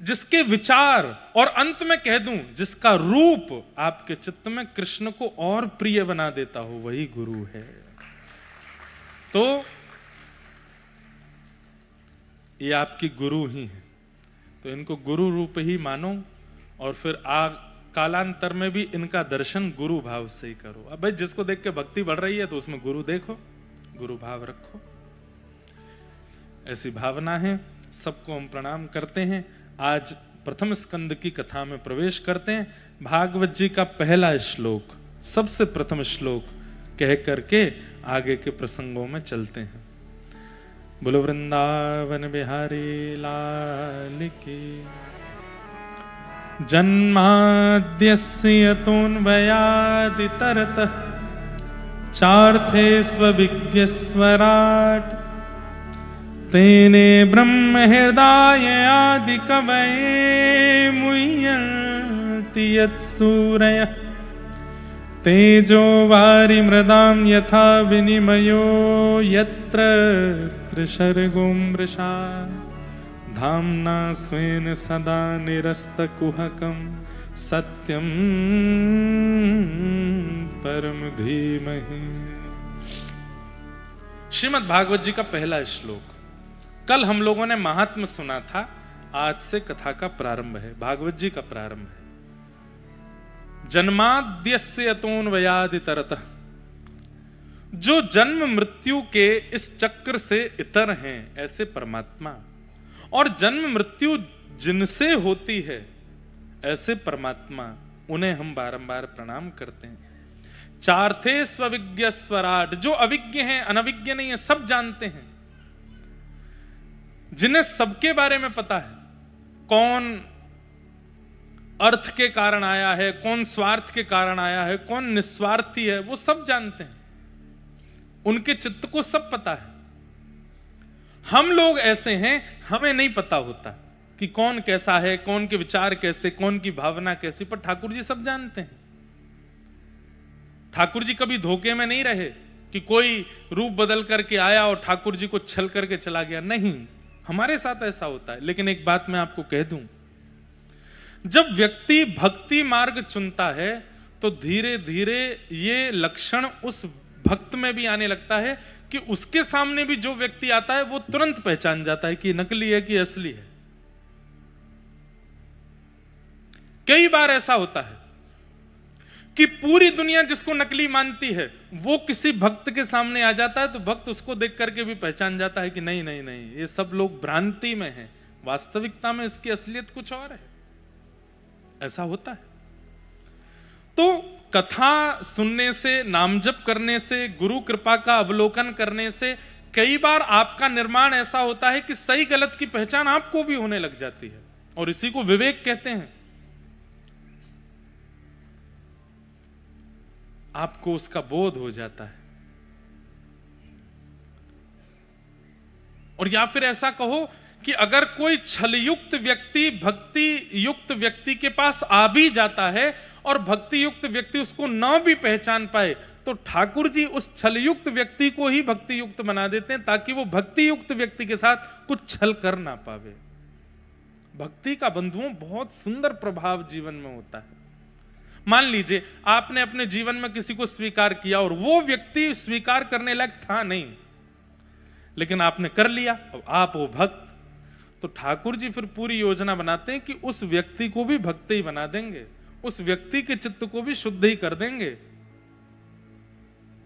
जिसके विचार और अंत में कह दूं जिसका रूप आपके चित्त में कृष्ण को और प्रिय बना देता हो, वही गुरु है। तो ये आपकी गुरु ही है, तो इनको गुरु रूप ही मानो और फिर कालांतर में भी इनका दर्शन गुरु भाव से ही करो। अब भाई जिसको देख के भक्ति बढ़ रही है तो उसमें गुरु देखो, गुरु भाव रखो, ऐसी भावना है। सबको हम प्रणाम करते हैं। आज प्रथम स्कंद की कथा में प्रवेश करते हैं। भागवत जी का पहला श्लोक, सबसे प्रथम श्लोक कह करके आगे के प्रसंगों में चलते हैं। बोलो वृंदावन बिहारी लाल की। जन्माद्यस्य यतोऽन्वयादितरतः चार्थे स्वविज्ञस्वराट् तेने ब्रह्म हृदय आदि कवये मुह्यन्ति यत्सूरयः तेजो वारि मृदां यथा विनिमयो यत्र त्रिसर्गो मृषा धाम्ना स्वेन सदा निरस्तकुहकं सत्यं परम धीमहि। श्रीमद् भागवत जी का पहला श्लोक। कल हम लोगों ने महात्म्य सुना था, आज से कथा का प्रारंभ है, भागवत जी का प्रारंभ है। जन्माद्यस्य यतोऽन्वयादितरतः, जो जन्म मृत्यु के इस चक्र से इतर हैं ऐसे परमात्मा, और जन्म मृत्यु जिनसे होती है ऐसे परमात्मा, उन्हें हम बारंबार प्रणाम करते हैं। चार्थे स्वविज्ञ स्वराट, जो अविज्ञ हैं, अनविज्ञ नहीं है, सब जानते हैं, जिन्हें सबके बारे में पता है, कौन अर्थ के कारण आया है, कौन स्वार्थ के कारण आया है, कौन निस्वार्थी है, वो सब जानते हैं, उनके चित्त को सब पता है। हम लोग ऐसे हैं, हमें नहीं पता होता कि कौन कैसा है, कौन के विचार कैसे, कौन की भावना कैसी, पर ठाकुर जी सब जानते हैं। ठाकुर जी कभी धोखे में नहीं रहे कि कोई रूप बदल करके आया और ठाकुर जी को छल करके चला गया, नहीं, हमारे साथ ऐसा होता है। लेकिन एक बात मैं आपको कह दूं, जब व्यक्ति भक्ति मार्ग चुनता है तो धीरे धीरे ये लक्षण उस भक्त में भी आने लगता है कि उसके सामने भी जो व्यक्ति आता है वो तुरंत पहचान जाता है कि नकली है कि असली है। कई बार ऐसा होता है कि पूरी दुनिया जिसको नकली मानती है वो किसी भक्त के सामने आ जाता है तो भक्त उसको देख करके भी पहचान जाता है कि नहीं नहीं नहीं, ये सब लोग भ्रांति में हैं, वास्तविकता में इसकी असलियत कुछ और है। ऐसा होता है। तो कथा सुनने से, नाम जप करने से, गुरु कृपा का अवलोकन करने से कई बार आपका निर्माण ऐसा होता है कि सही गलत की पहचान आपको भी होने लग जाती है, और इसी को विवेक कहते हैं। आपको उसका बोध हो जाता है। और या फिर ऐसा कहो कि अगर कोई छलयुक्त व्यक्ति भक्ति युक्त व्यक्ति के पास आ भी जाता है और भक्ति युक्त व्यक्ति उसको न भी पहचान पाए, तो ठाकुर जी उस छलयुक्त व्यक्ति को ही भक्ति युक्त बना देते हैं, ताकि वो भक्ति युक्त व्यक्ति के साथ कुछ छल कर ना पावे। भक्ति का बंधुओं बहुत सुंदर प्रभाव जीवन में होता है। मान लीजिए आपने अपने जीवन में किसी को स्वीकार किया और वो व्यक्ति स्वीकार करने लायक था नहीं, लेकिन आपने कर लिया, अब आप हो भक्त, तो ठाकुर जी फिर पूरी योजना बनाते हैं कि उस व्यक्ति को भी भक्त ही बना देंगे, उस व्यक्ति के चित्त को भी शुद्ध ही कर देंगे,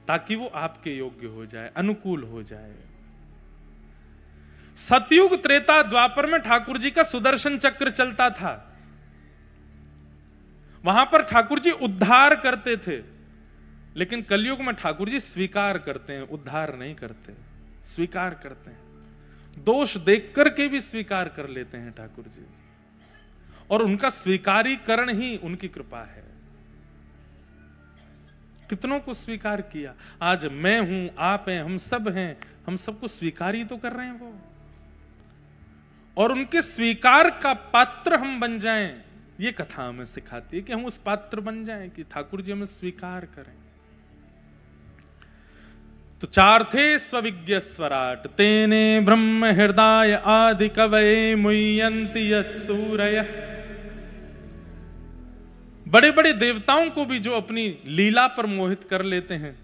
ताकि वो आपके योग्य हो जाए, अनुकूल हो जाए। सतयुग त्रेता द्वापर में ठाकुर जी का सुदर्शन चक्र चलता था। वहां पर ठाकुर जी उद्धार करते थे, लेकिन कलयुग में ठाकुर जी स्वीकार करते हैं, उद्धार नहीं करते, स्वीकार करते हैं। दोष देख करके भी स्वीकार कर लेते हैं ठाकुर जी, और उनका स्वीकारीकरण ही उनकी कृपा है। कितनों को स्वीकार किया। आज मैं हूं, आप हैं, हम सब हैं, हम सबको स्वीकार ही तो कर रहे हैं वो, और उनके स्वीकार का पात्र हम बन जाएं, ये कथा हमें सिखाती है कि हम उस पात्र बन जाएं कि ठाकुर जी हमें स्वीकार करें। तो चार थे स्वविज्ञ स्वराट, तेने ब्रह्म हृदय आदि कवये मुह्यन्ति यत्सूरयः। बड़े बड़े देवताओं को भी जो अपनी लीला पर मोहित कर लेते हैं।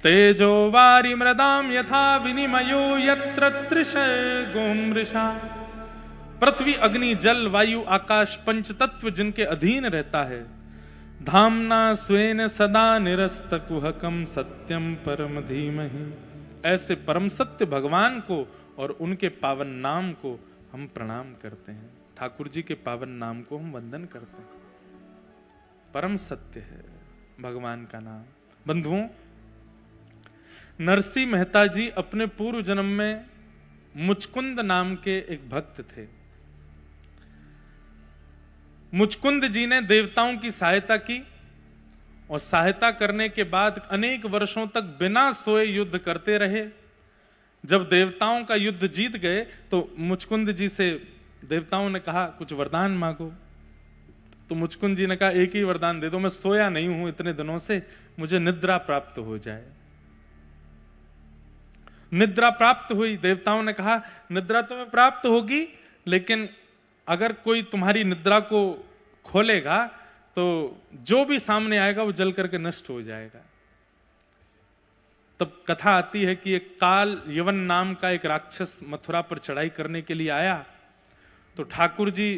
तेजो वारी मृदाम यथा विनिमयो यत्र तृषय गोमृषा। पृथ्वी अग्नि जल वायु आकाश पंच तत्व जिनके अधीन रहता है। धामना स्वेन सदा निरस्त कुहकम सत्यम परम धीमहि। ऐसे परम सत्य भगवान को और उनके पावन नाम को हम प्रणाम करते हैं। ठाकुर जी के पावन नाम को हम वंदन करते हैं। परम सत्य है भगवान का नाम। बंधुओं, नरसिंह मेहता जी अपने पूर्व जन्म में मुचकुंद नाम के एक भक्त थे। मुचकुंद जी ने देवताओं की सहायता की, और सहायता करने के बाद अनेक वर्षों तक बिना सोए युद्ध करते रहे। जब देवताओं का युद्ध जीत गए तो मुचकुंद जी से देवताओं ने कहा कुछ वरदान मांगो। तो मुचकुंद जी ने कहा एक ही वरदान दे दो, मैं सोया नहीं हूं इतने दिनों से, मुझे निद्रा प्राप्त हो जाए। निद्रा प्राप्त हुई। देवताओं ने कहा निद्रा तुम्हें प्राप्त होगी, लेकिन अगर कोई तुम्हारी निद्रा को खोलेगा तो जो भी सामने आएगा वो जल करके नष्ट हो जाएगा। तब कथा आती है कि एक काल यवन नाम का एक राक्षस मथुरा पर चढ़ाई करने के लिए आया। तो ठाकुर जी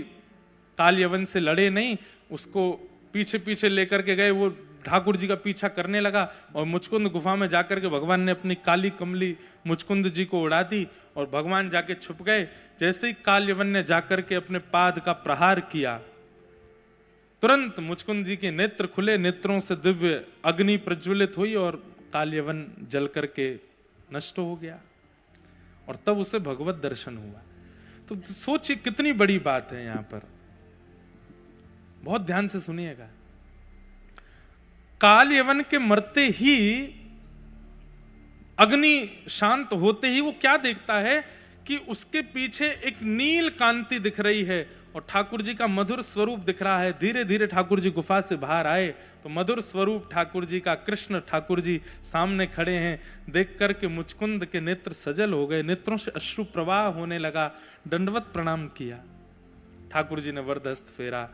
काल यवन से लड़े नहीं, उसको पीछे पीछे लेकर के गए। वो ठाकुर जी का पीछा करने लगा और मुचकुंद गुफा में जाकर के भगवान ने अपनी काली कमली मुचकुंद जी को उड़ा दी और भगवान जाके छुप गए। जैसे ही काल यवन ने जाकर के अपने पाद का प्रहार किया, तुरंत मुचकुंद जी के नेत्र खुले, नेत्रों से दिव्य अग्नि प्रज्वलित हुई और काल यवन जल करके नष्ट हो गया, और तब उसे भगवत दर्शन हुआ। तो सोचिए कितनी बड़ी बात है। यहां पर बहुत ध्यान से सुनिएगा। काल यवन के मरते ही, अग्नि शांत होते ही वो क्या देखता है कि उसके पीछे एक नील कांति दिख रही है और ठाकुर जी का मधुर स्वरूप दिख रहा है। धीरे धीरे ठाकुर जी गुफा से बाहर आए तो मधुर स्वरूप ठाकुर जी का, कृष्ण ठाकुर जी सामने खड़े हैं। देख करके मुचकुंद के नेत्र सजल हो गए, नेत्रों से अश्रु प्रवाह होने लगा। दंडवत प्रणाम किया। ठाकुर जी ने वरदहस्त फेरा,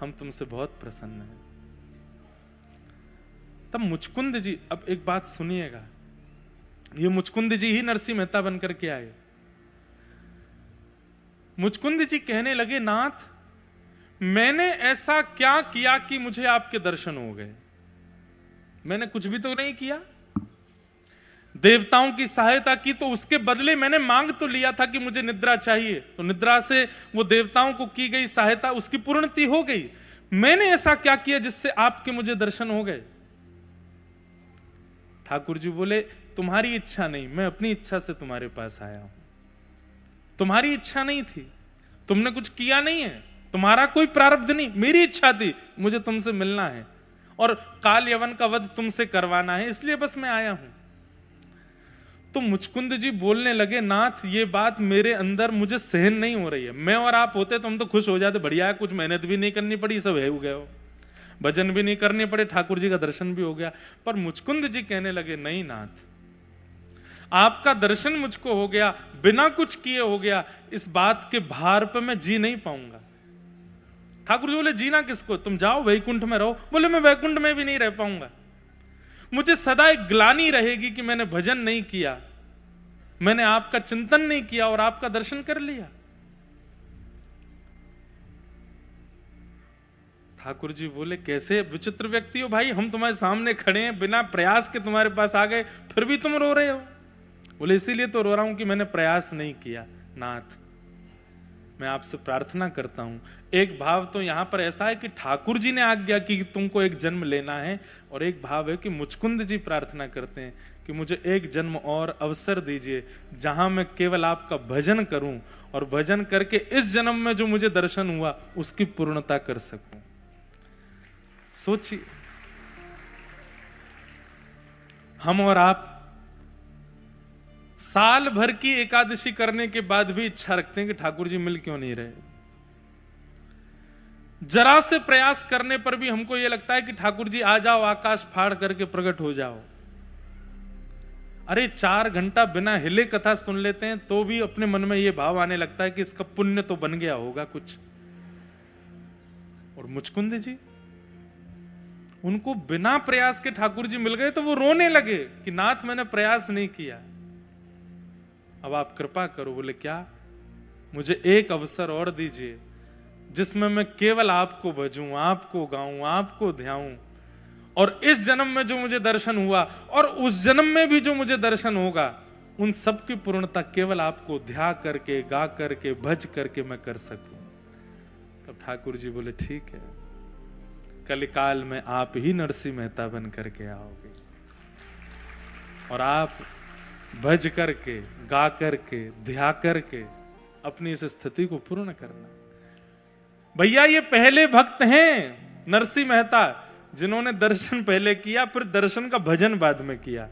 हम तुमसे बहुत प्रसन्न हैं। तब मुचकुंद जी, अब एक बात सुनिएगा, ये मुचकुंद जी ही नरसिंह मेहता बनकर के आए। मुचकुंद जी कहने लगे, नाथ मैंने ऐसा क्या किया कि मुझे आपके दर्शन हो गए? मैंने कुछ भी तो नहीं किया। देवताओं की सहायता की तो उसके बदले मैंने मांग तो लिया था कि मुझे निद्रा चाहिए, तो निद्रा से वो देवताओं को की गई सहायता उसकी पूर्णति हो गई। मैंने ऐसा क्या किया जिससे आपके मुझे दर्शन हो गए? ठाकुर जी बोले, तुम्हारी इच्छा नहीं, मैं अपनी इच्छा से तुम्हारे पास आया हूं। तुम्हारी इच्छा नहीं थी, तुमने कुछ किया नहीं है, तुम्हारा कोई प्रारब्ध नहीं, मेरी इच्छा थी, मुझे तुमसे मिलना है और काल यवन का वध तुमसे करवाना है, इसलिए बस मैं आया हूं। तो मुचकुंद जी बोलने लगे, नाथ ये बात मेरे अंदर मुझे सहन नहीं हो रही है। मैं और आप होते तो हम तो खुश हो जाते, बढ़िया है, कुछ मेहनत भी नहीं करनी पड़ी, सब है हो गया, भजन भी नहीं करने पड़े, ठाकुर जी का दर्शन भी हो गया। पर मुचकुंद जी कहने लगे, नहीं नाथ, आपका दर्शन मुझको हो गया, बिना कुछ किए हो गया, इस बात के भार पे मैं जी नहीं पाऊंगा। ठाकुर जी बोले, जीना किसको, तुम जाओ वैकुंठ में रहो। बोले, मैं वैकुंठ में भी नहीं रह पाऊंगा, मुझे सदा एक ग्लानि रहेगी कि मैंने भजन नहीं किया, मैंने आपका चिंतन नहीं किया और आपका दर्शन कर लिया। ठाकुर जी बोले, कैसे विचित्र व्यक्ति हो भाई, हम तुम्हारे सामने खड़े हैं, बिना प्रयास के तुम्हारे पास आ गए, फिर भी तुम रो रहे हो। बोले, इसीलिए तो रो रहा हूं कि मैंने प्रयास नहीं किया। नाथ, मैं आपसे प्रार्थना करता हूं। एक भाव तो यहां पर ऐसा है कि ठाकुर जी ने आज्ञा की कि तुमको एक जन्म लेना है, और एक भाव है कि मुचकुंद जी प्रार्थना करते हैं कि मुझे एक जन्म और अवसर दीजिए जहां मैं केवल आपका भजन करूं और भजन करके इस जन्म में जो मुझे दर्शन हुआ उसकी पूर्णता कर सकूं। सोचिए, हम और आप साल भर की एकादशी करने के बाद भी इच्छा रखते हैं कि ठाकुर जी मिल क्यों नहीं रहे। जरा से प्रयास करने पर भी हमको यह लगता है कि ठाकुर जी आ जाओ, आकाश फाड़ करके प्रकट हो जाओ। अरे 4 घंटा बिना हिले कथा सुन लेते हैं तो भी अपने मन में यह भाव आने लगता है कि इसका पुण्य तो बन गया होगा कुछ। और मुचकुंद जी, उनको बिना प्रयास के ठाकुर जी मिल गए तो वो रोने लगे कि नाथ, मैंने प्रयास नहीं किया, अब आप कृपा करो। बोले, क्या? मुझे एक अवसर और दीजिए जिसमें मैं केवल आपको भजूं, आपको गाऊं, आपको ध्याऊं, और इस जन्म में जो मुझे दर्शन हुआ और उस जन्म में भी जो मुझे दर्शन होगा, उन सब की पूर्णता केवल आपको ध्या करके, गा करके, भज करके मैं कर सकूं। तब ठाकुर जी बोले, ठीक है, कलिकाल में आप ही नरसिंह मेहता बन करके आओगे और आप भज करके, गा करके, ध्या करके अपनी इस स्थिति को पूर्ण करना। भैया, ये पहले भक्त हैं नरसिंह मेहता, जिन्होंने दर्शन पहले किया, फिर दर्शन का भजन बाद में किया।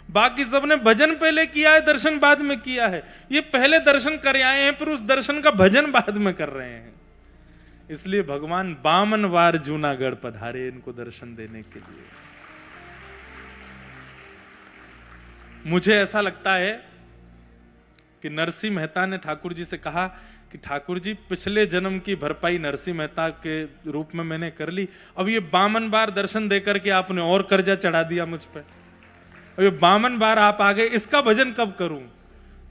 बाकी सबने भजन पहले किया है, दर्शन बाद में किया है। ये पहले दर्शन कर आए हैं, फिर उस दर्शन का भजन बाद में कर रहे हैं। इसलिए भगवान 52 बार जूनागढ़ पधारे इनको दर्शन देने के लिए। मुझे ऐसा लगता है कि नरसिंह मेहता ने ठाकुर जी से कहा कि ठाकुर जी, पिछले जन्म की भरपाई नरसिंह मेहता के रूप में मैंने कर ली, अब ये 52 बार दर्शन देकर के आपने और कर्जा चढ़ा दिया मुझ पर, अब ये 52 बार आप आ गए, इसका भजन कब करूं?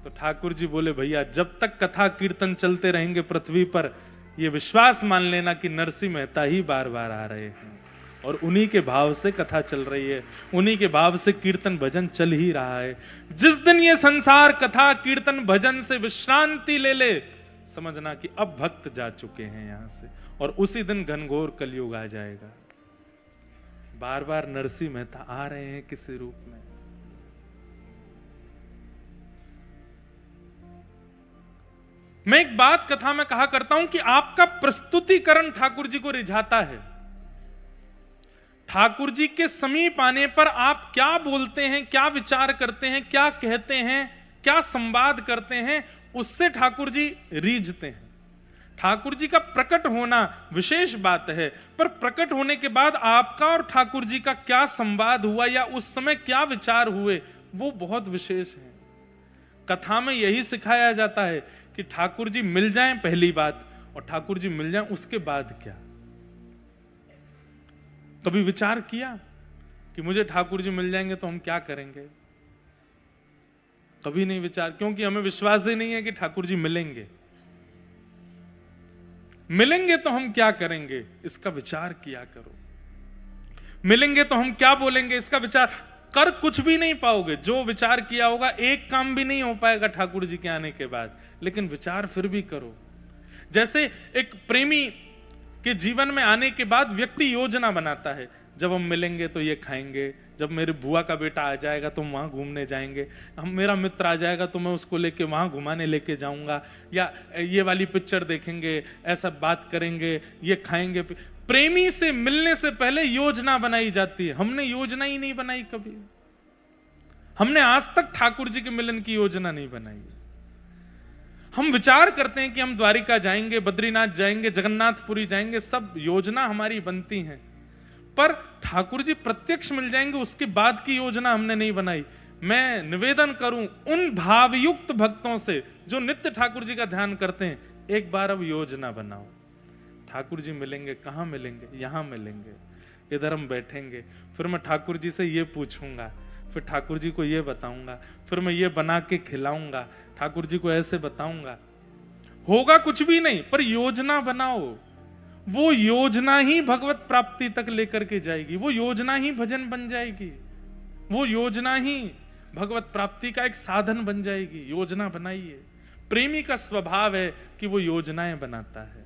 तो ठाकुर जी बोले, भैया, जब तक कथा कीर्तन चलते रहेंगे पृथ्वी पर, ये विश्वास मान लेना कि नरसिंह मेहता ही बार बार आ रहे हैं, और उन्हीं के भाव से कथा चल रही है, उन्हीं के भाव से कीर्तन भजन चल ही रहा है। जिस दिन ये संसार कथा कीर्तन भजन से विश्रांति ले ले, समझना कि अब भक्त जा चुके हैं यहां से, और उसी दिन घनघोर कलयुग आ जाएगा। बार बार नरसिंह मेहता आ रहे हैं किसी रूप में। मैं एक बात कथा में कहा करता हूं कि आपका प्रस्तुतिकरण ठाकुर जी को रिझाता है। ठाकुर जी के समीप आने पर आप क्या बोलते हैं, क्या विचार करते हैं, क्या कहते हैं, क्या संवाद करते हैं, उससे ठाकुर जी रीझते हैं। ठाकुर जी का प्रकट होना विशेष बात है, पर प्रकट होने के बाद आपका और ठाकुर जी का क्या संवाद हुआ या उस समय क्या विचार हुए, वो बहुत विशेष है। कथा में यही सिखाया जाता है कि ठाकुर जी मिल जाएं पहली बात, और ठाकुर जी मिल जाएं उसके बाद क्या। कभी विचार किया कि मुझे ठाकुर जी मिल जाएंगे तो हम क्या करेंगे? कभी नहीं विचार, क्योंकि हमें विश्वास ही नहीं है कि ठाकुर जी मिलेंगे। मिलेंगे तो हम क्या करेंगे, इसका विचार किया करो। मिलेंगे तो हम क्या बोलेंगे, इसका विचार। कर कुछ भी नहीं पाओगे। जो विचार किया होगा एक काम भी नहीं हो पाएगा ठाकुर जी के आने के बाद, लेकिन विचार फिर भी करो। जैसे एक प्रेमी के जीवन में आने के बाद व्यक्ति योजना बनाता है, जब हम मिलेंगे तो ये खाएंगे, जब मेरी बुआ का बेटा आ जाएगा तो वहां घूमने जाएंगे, हम मेरा मित्र आ जाएगा तो मैं उसको लेके वहां घुमाने लेके जाऊंगा, या ये वाली पिक्चर देखेंगे, ऐसा बात करेंगे, ये खाएंगे। प्रेमी से मिलने से पहले योजना बनाई जाती है। हमने योजना ही नहीं बनाई कभी। हमने आज तक ठाकुर जी के मिलन की योजना नहीं बनाई। हम विचार करते हैं कि हम द्वारिका जाएंगे, बद्रीनाथ जाएंगे, जगन्नाथपुरी जाएंगे, सब योजना हमारी बनती हैं, पर ठाकुर जी प्रत्यक्ष मिल जाएंगे उसके बाद की योजना हमने नहीं बनाई। मैं निवेदन करूं उन भावयुक्त भक्तों से जो नित्य ठाकुर जी का ध्यान करते हैं, एक बार अब योजना बनाओ। ठाकुर जी मिलेंगे, कहां मिलेंगे? यहां मिलेंगे, इधर हम बैठेंगे, फिर मैं ठाकुर जी से ये पूछूंगा, फिर ठाकुर जी को ये बताऊंगा, फिर मैं ये बना के खिलाऊंगा, ठाकुर जी को ऐसे बताऊंगा। होगा कुछ भी नहीं, पर योजना बनाओ। वो योजना ही भगवत प्राप्ति तक लेकर के जाएगी, वो योजना ही भजन बन जाएगी, वो योजना ही भगवत प्राप्ति का एक साधन बन जाएगी। योजना बनाइए। प्रेमी का स्वभाव है कि वो योजनाएं बनाता है।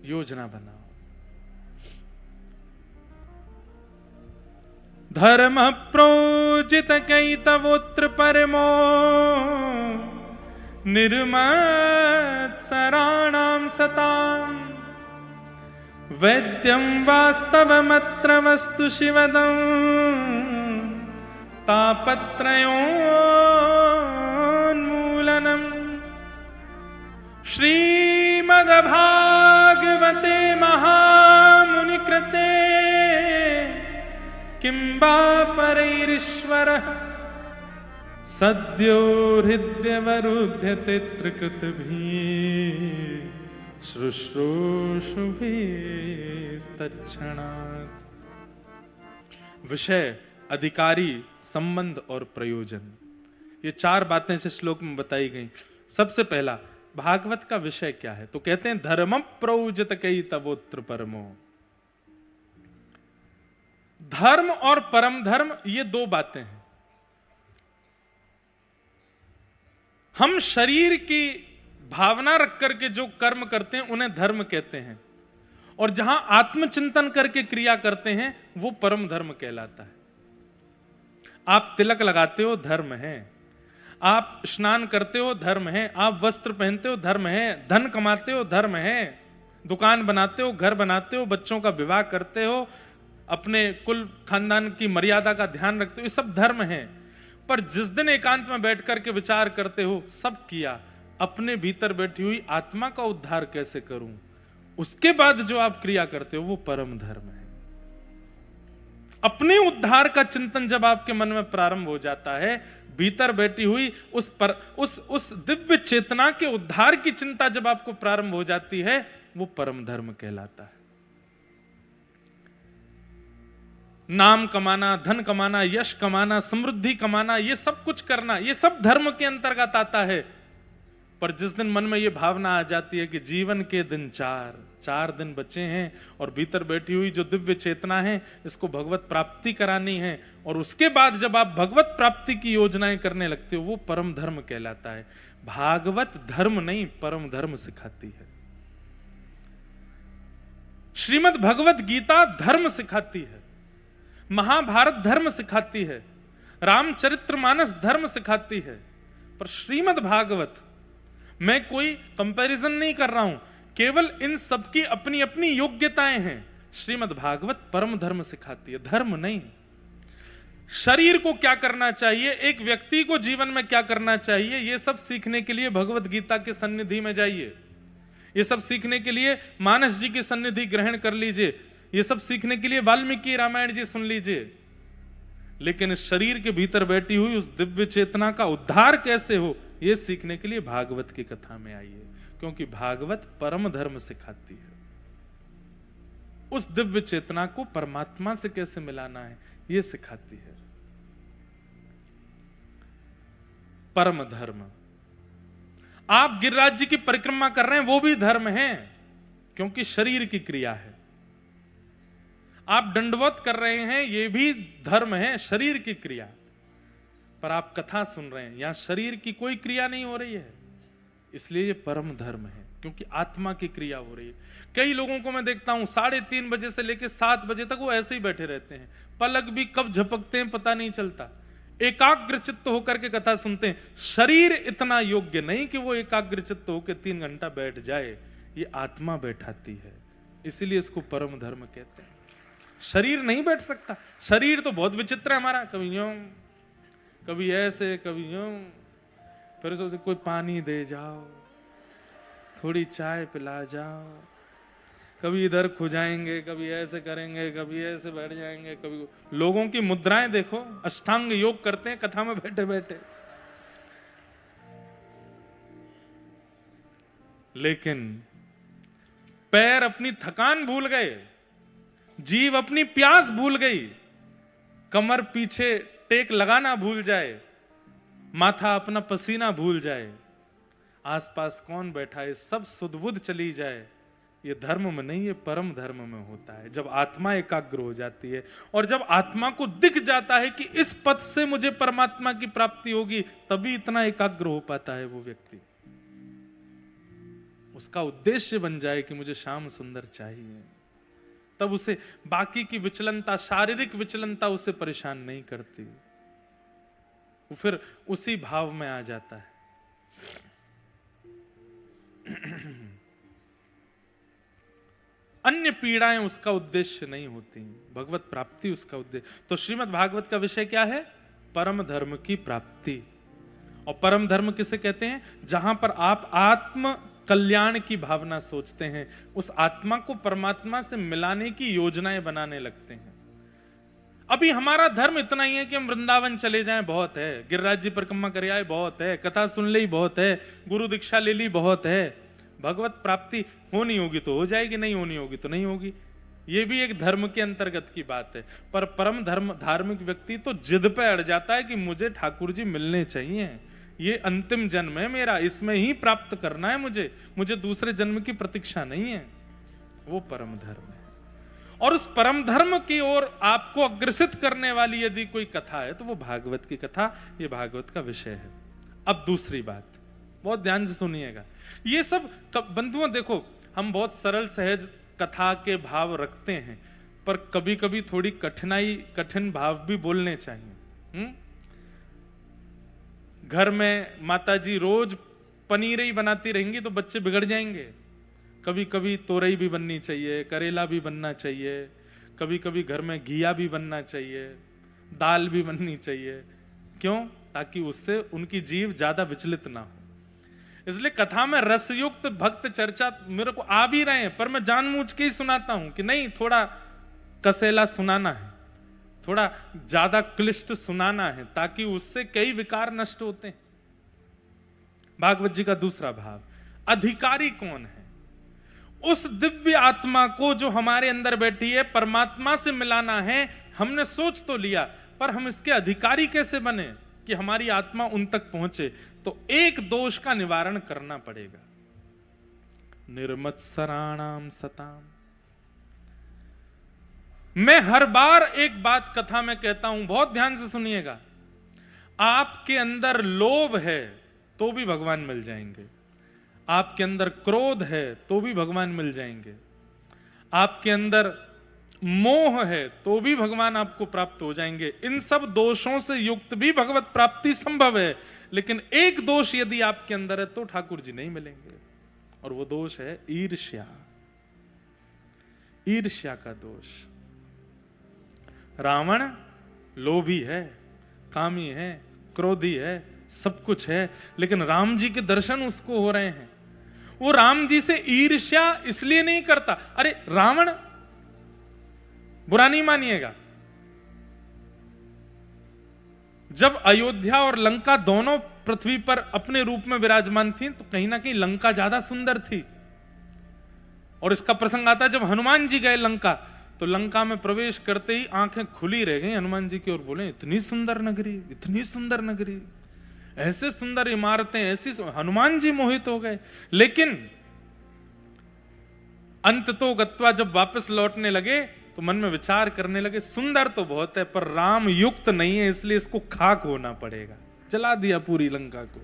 योजना बनाओ। धर्म प्रोजित कैतवोत्र परमो निर्मत्सराणां सताम् वैद्यं वास्तवमत्र वस्तु शिवदं तापत्रयोन्मूलनम् श्रीमद्भागवते महामुनिकृते किं वा परैरीश्वरः सद्यो हृदयवरुध्यते त्रिकृतभिः शुश्रूषुभिस्तत्क्षणात्। विषय, अधिकारी, संबंध और प्रयोजन, ये चार बातें इस श्लोक में बताई गई। सबसे पहला, भागवत का विषय क्या है? तो कहते हैं धर्म प्रौजत कैतवोत्र परमो। धर्म और परम धर्म ये दो बातें हैं। हम शरीर की भावना रख करके जो कर्म करते हैं उन्हें धर्म कहते हैं, और जहां आत्मचिंतन करके क्रिया करते हैं वो परम धर्म कहलाता है। आप तिलक लगाते हो, धर्म है। आप स्नान करते हो, धर्म है। आप वस्त्र पहनते हो, धर्म है। धन कमाते हो, धर्म है। दुकान बनाते हो, घर बनाते हो, बच्चों का विवाह करते हो, अपने कुल खानदान की मर्यादा का ध्यान रखते हो, ये सब धर्म है। पर जिस दिन एकांत में बैठ करके विचार करते हो, सब किया, अपने भीतर बैठी हुई आत्मा का उद्धार कैसे करूं, उसके बाद जो आप क्रिया करते हो वो परम धर्म है। अपने उद्धार का चिंतन जब आपके मन में प्रारंभ हो जाता है, भीतर बैठी हुई उस दिव्य चेतना के उद्धार की चिंता जब आपको प्रारंभ हो जाती है, वो परम धर्म कहलाता है। नाम कमाना, धन कमाना, यश कमाना, समृद्धि कमाना, ये सब कुछ करना, ये सब धर्म के अंतर्गत आता है। पर जिस दिन मन में ये भावना आ जाती है कि जीवन के दिन चार दिन बचे हैं और भीतर बैठी हुई जो दिव्य चेतना है इसको भगवत प्राप्ति करानी है, और उसके बाद जब आप भगवत प्राप्ति की योजनाएं करने लगते हो, वो परम धर्म कहलाता है। भागवत धर्म नहीं, परम धर्म सिखाती है। श्रीमद् भगवत गीता धर्म सिखाती है, महाभारत धर्म सिखाती है, रामचरितमानस धर्म सिखाती है। पर श्रीमद् भागवत, मैं कोई कंपैरिजन नहीं कर रहा हूं, केवल इन सबकी अपनी अपनी योग्यताएं हैं। श्रीमद् भागवत परम धर्म सिखाती है, धर्म नहीं। शरीर को क्या करना चाहिए, एक व्यक्ति को जीवन में क्या करना चाहिए, यह सब सीखने के लिए भगवत गीता के सन्निधि में जाइए। ये सब सीखने के लिए मानस जी की सन्निधि ग्रहण कर लीजिए। ये सब सीखने के लिए वाल्मीकि रामायण जी सुन लीजिए। लेकिन इस शरीर के भीतर बैठी हुई उस दिव्य चेतना का उद्धार कैसे हो, यह सीखने के लिए भागवत की कथा में आइए, क्योंकि भागवत परम धर्म सिखाती है। उस दिव्य चेतना को परमात्मा से कैसे मिलाना है, यह सिखाती है परम धर्म। आप गिरिराज जी की परिक्रमा कर रहे हैं, वो भी धर्म है, क्योंकि शरीर की क्रिया है। आप दंडवत कर रहे हैं, ये भी धर्म है, शरीर की क्रिया, पर आप कथा सुन रहे हैं, यहां शरीर की कोई क्रिया नहीं हो रही है, इसलिए ये परम धर्म है, क्योंकि आत्मा की क्रिया हो रही है। कई लोगों को मैं देखता हूं 3:30 बजे से लेकर 7 बजे तक वो ऐसे ही बैठे रहते हैं, पलक भी कब झपकते हैं पता नहीं चलता, एकाग्र चित्त होकर के कथा सुनते हैं। शरीर इतना योग्य नहीं कि वो एकाग्र चित्त होकर 3 घंटा बैठ जाए, ये आत्मा बैठाती है, इसीलिए इसको परम धर्म कहते हैं। शरीर नहीं बैठ सकता, शरीर तो बहुत विचित्र है हमारा, कभी यूं कभी ऐसे कभी यूं, फिर सोचे कोई पानी दे जाओ, थोड़ी चाय पिला जाओ, कभी इधर खुजाएंगे, कभी ऐसे करेंगे, कभी ऐसे बैठ जाएंगे, कभी लोगों की मुद्राएं देखो, अष्टांग योग करते हैं कथा में बैठे बैठे। लेकिन पैर अपनी थकान भूल गए, जीभ अपनी प्यास भूल गई, कमर पीछे टेक लगाना भूल जाए, माथा अपना पसीना भूल जाए, आसपास कौन बैठा है सब सुध-बुध चली जाए, ये धर्म में नहीं, ये परम धर्म में होता है। जब आत्मा एकाग्र हो जाती है और जब आत्मा को दिख जाता है कि इस पथ से मुझे परमात्मा की प्राप्ति होगी, तभी इतना एकाग्र हो पाता है वो व्यक्ति। उसका उद्देश्य बन जाए कि मुझे श्याम सुंदर चाहिए, तब उसे बाकी की विचलनता, शारीरिक विचलनता उसे परेशान नहीं करती, वो फिर उसी भाव में आ जाता है। अन्य पीड़ाएं उसका उद्देश्य नहीं होती, भगवत प्राप्ति उसका उद्देश्य। तो श्रीमद् भागवत का विषय क्या है? परम धर्म की प्राप्ति। और परम धर्म किसे कहते हैं? जहां पर आप आत्म कल्याण की भावना सोचते हैं, उस आत्मा को परमात्मा से मिलाने की योजनाएं बनाने लगते हैं। अभी हमारा धर्म इतना ही है कि हम वृंदावन चले जाएं, बहुत है, गिरिराज जी परिक्रमा कर आए, बहुत है, कथा सुन ली, बहुत है, गुरु दीक्षा ले ली, बहुत है। भगवत प्राप्ति होनी होगी तो हो जाएगी, नहीं होनी होगी तो नहीं होगी, ये भी एक धर्म के अंतर्गत की बात है। पर परम धर्म धार्मिक व्यक्ति तो जिद पे अड़ जाता है कि मुझे ठाकुर जी मिलने चाहिए, ये अंतिम जन्म है मेरा, इसमें ही प्राप्त करना है मुझे दूसरे जन्म की प्रतीक्षा नहीं है। वो परम धर्म है। और उस परम धर्म की ओर आपको अग्रसित करने वाली यदि कोई कथा है तो वो भागवत की कथा, ये भागवत का विषय है। अब दूसरी बात, बहुत ध्यान से सुनिएगा। ये सब बंधुओं देखो, हम बहुत सरल सहज कथा के भाव रखते हैं, पर कभी कभी थोड़ी कठिन भाव भी बोलने चाहिए। घर में माताजी रोज पनीर ही बनाती रहेंगी तो बच्चे बिगड़ जाएंगे। कभी कभी तोरई भी बननी चाहिए, करेला भी बनना चाहिए, कभी कभी घर में घिया भी बनना चाहिए, दाल भी बननी चाहिए। क्यों? ताकि उससे उनकी जीव ज्यादा विचलित ना हो। इसलिए कथा में रसयुक्त भक्त चर्चा मेरे को आ भी रहे हैं, पर मैं जानबूझ के ही सुनाता हूं कि नहीं, थोड़ा कसेला सुनाना है, थोड़ा ज्यादा क्लिष्ट सुनाना है, ताकि उससे कई विकार नष्ट होते हैं। भागवत जी का दूसरा भाव, अधिकारी कौन है? उस दिव्य आत्मा को जो हमारे अंदर बैठी है, परमात्मा से मिलाना है। हमने सोच तो लिया, पर हम इसके अधिकारी कैसे बने कि हमारी आत्मा उन तक पहुंचे? तो एक दोष का निवारण करना पड़ेगा, निर्मत्सराणाम सताम। मैं हर बार एक बात कथा में कहता हूं, बहुत ध्यान से सुनिएगा। आपके अंदर लोभ है तो भी भगवान मिल जाएंगे, आपके अंदर क्रोध है तो भी भगवान मिल जाएंगे, आपके अंदर मोह है तो भी भगवान आपको प्राप्त हो जाएंगे। इन सब दोषों से युक्त भी भगवत प्राप्ति संभव है। लेकिन एक दोष यदि आपके अंदर है तो ठाकुर जी नहीं मिलेंगे, और वो दोष है ईर्ष्या। ईर्ष्या का दोष। रावण लोभी है, कामी है, क्रोधी है, सब कुछ है, लेकिन राम जी के दर्शन उसको हो रहे हैं। वो राम जी से ईर्ष्या इसलिए नहीं करता। अरे रावण, बुरा नहीं मानिएगा, जब अयोध्या और लंका दोनों पृथ्वी पर अपने रूप में विराजमान थी, तो कहीं ना कहीं लंका ज्यादा सुंदर थी। और इसका प्रसंग आता है जब हनुमान जी गए लंका, तो लंका में प्रवेश करते ही आंखें खुली रह गई हनुमान जी की ओर, बोले इतनी सुंदर नगरी, इतनी सुंदर नगरी, ऐसे सुंदर इमारतें, ऐसी। हनुमान जी मोहित हो गए। लेकिन अंत तो गत्वा जब वापस लौटने लगे तो मन में विचार करने लगे, सुंदर तो बहुत है पर राम युक्त नहीं है, इसलिए इसको खाक होना पड़ेगा। जला दिया पूरी लंका को।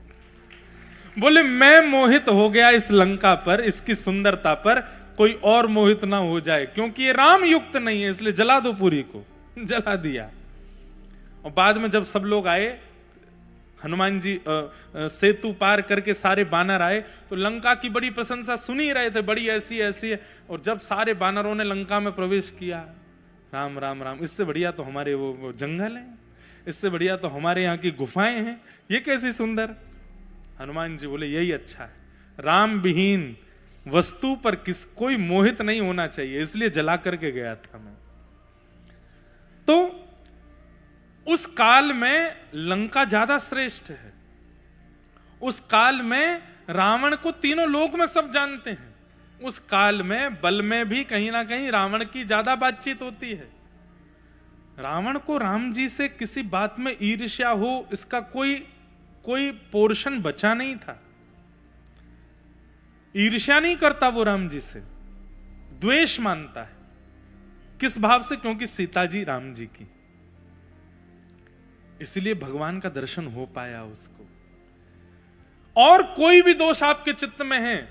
बोले मैं मोहित हो गया इस लंका पर, इसकी सुंदरता पर, कोई और मोहित ना हो जाए, क्योंकि ये राम युक्त नहीं है, इसलिए जला दो पूरी को। जला दिया। और बाद में जब सब लोग आए, हनुमान जी सेतु पार करके सारे बानर आए, तो लंका की बड़ी प्रशंसा सुन ही रहे थे, बड़ी ऐसी ऐसी है। और जब सारे बानरों ने लंका में प्रवेश किया, राम राम राम, इससे बढ़िया तो हमारे वो जंगल हैं, इससे बढ़िया तो हमारे यहाँ की गुफाएं हैं, ये कैसी सुंदर। हनुमान जी बोले यही अच्छा है, राम विहीन वस्तु पर कोई मोहित नहीं होना चाहिए, इसलिए जला करके गया था मैं। तो उस काल में लंका ज्यादा श्रेष्ठ है। उस काल में रावण को तीनों लोक में सब जानते हैं। उस काल में बल में भी कहीं ना कहीं रावण की ज्यादा बातचीत होती है। रावण को राम जी से किसी बात में ईर्ष्या हो, इसका कोई पोर्शन बचा नहीं था। ईर्ष्या नहीं करता वो राम जी से, द्वेष मानता है। किस भाव से? क्योंकि सीता जी राम जी की, इसलिए भगवान का दर्शन हो पाया उसको। और कोई भी दोष आपके चित्त में है,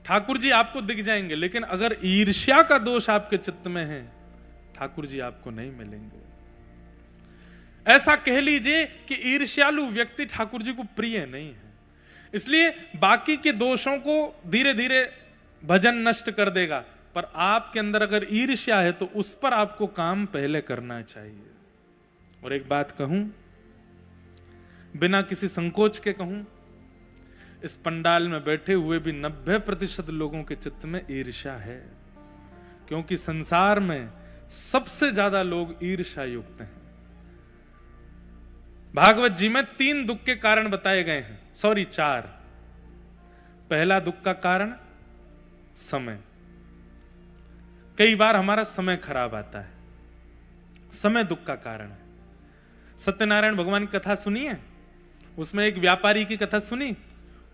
ठाकुर जी आपको दिख जाएंगे, लेकिन अगर ईर्ष्या का दोष आपके चित्त में है, ठाकुर जी आपको नहीं मिलेंगे। ऐसा कह लीजिए कि ईर्ष्यालु व्यक्ति ठाकुर जी को प्रिय नहीं है। इसलिए बाकी के दोषों को धीरे धीरे भजन नष्ट कर देगा, पर आपके अंदर अगर ईर्ष्या है तो उस पर आपको काम पहले करना चाहिए। और एक बात कहूं, बिना किसी संकोच के कहूं, इस पंडाल में बैठे हुए भी 90% लोगों के चित्त में ईर्ष्या है, क्योंकि संसार में सबसे ज्यादा लोग ईर्ष्या युक्त हैं। भागवत जी में 3 दुख के कारण बताए गए हैं, 4। पहला दुख का कारण समय। कई बार हमारा समय खराब आता है, समय दुख का कारण है। सत्यनारायण भगवान की कथा सुनी है? उसमें एक व्यापारी की कथा सुनी।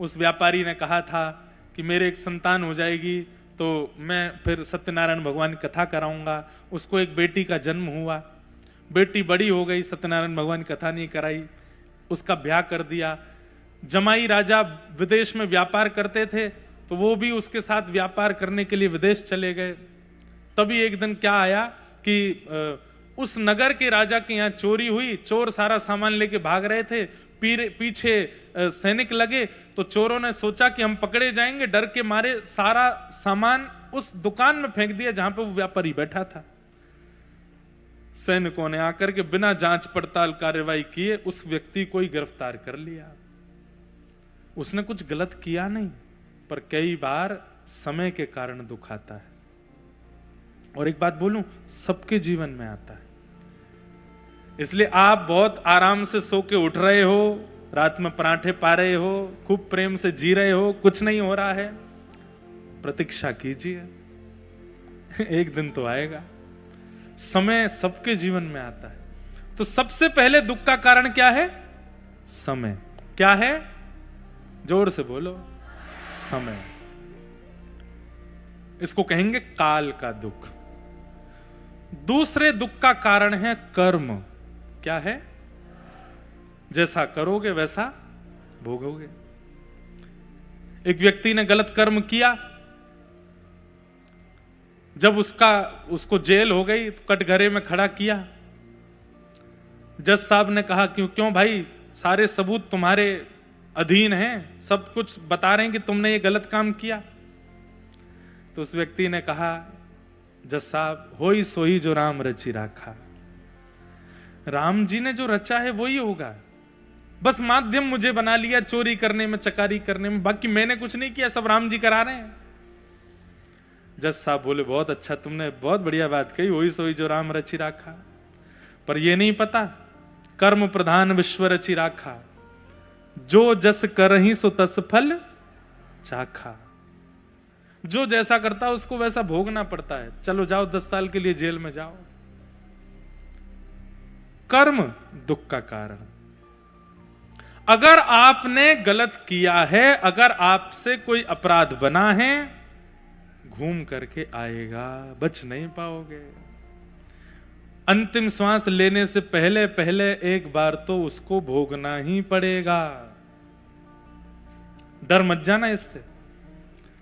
उस व्यापारी ने कहा था कि मेरे एक संतान हो जाएगी तो मैं फिर सत्यनारायण भगवान की कथा कराऊंगा। उसको एक बेटी का जन्म हुआ, बेटी बड़ी हो गई, सत्यनारायण भगवान की कथा नहीं कराई, उसका ब्याह कर दिया। जमाई राजा विदेश में व्यापार करते थे, तो वो भी उसके साथ व्यापार करने के लिए विदेश चले गए। तभी एक दिन क्या आया कि उस नगर के राजा के यहाँ चोरी हुई। चोर सारा सामान लेके भाग रहे थे, पीछे सैनिक लगे, तो चोरों ने सोचा कि हम पकड़े जाएंगे, डर के मारे सारा सामान उस दुकान में फेंक दिया जहां पे वो व्यापारी बैठा था। सैनिकों ने आकर के बिना जांच पड़ताल कार्रवाई किए उस व्यक्ति को ही गिरफ्तार कर लिया। उसने कुछ गलत किया नहीं, पर कई बार समय के कारण दुख आता है। और एक बात बोलूं, सबके जीवन में आता है। इसलिए आप बहुत आराम से सो के उठ रहे हो, रात में पराठे पा रहे हो, खूब प्रेम से जी रहे हो, कुछ नहीं हो रहा है, प्रतीक्षा कीजिए, एक दिन तो आएगा। समय सबके जीवन में आता है। तो सबसे पहले दुख का कारण क्या है? समय। क्या है? जोर से बोलो, समय। इसको कहेंगे काल का दुख। दूसरे दुख का कारण है कर्म। क्या है? जैसा करोगे वैसा भोगोगे। एक व्यक्ति ने गलत कर्म किया, जब उसको जेल हो गई तो कटघरे में खड़ा किया। जज साहब ने कहा क्यों भाई, सारे सबूत तुम्हारे अधीन हैं, सब कुछ बता रहे हैं कि तुमने ये गलत काम किया। तो उस व्यक्ति ने कहा, जज साहब, होई सोई जो राम रची राखा। राम जी ने जो रचा है वही होगा, बस माध्यम मुझे बना लिया चोरी करने में, चकारी करने में, बाकी मैंने कुछ नहीं किया, सब राम जी करा रहे हैं। जज साहब बोले, बहुत अच्छा, तुमने बहुत बढ़िया बात कही, होई सोई जो राम रची राखा। पर यह नहीं पता, कर्म प्रधान विश्व रची राखा, जो जस करही सो तस फल चाखा। जो जैसा करता है उसको वैसा भोगना पड़ता है। चलो जाओ, 10 साल के लिए जेल में जाओ। कर्म दुख का कारण। अगर आपने गलत किया है, अगर आपसे कोई अपराध बना है, घूम करके आएगा, बच नहीं पाओगे। अंतिम श्वास लेने से पहले पहले एक बार तो उसको भोगना ही पड़ेगा। डर मत जाना इससे।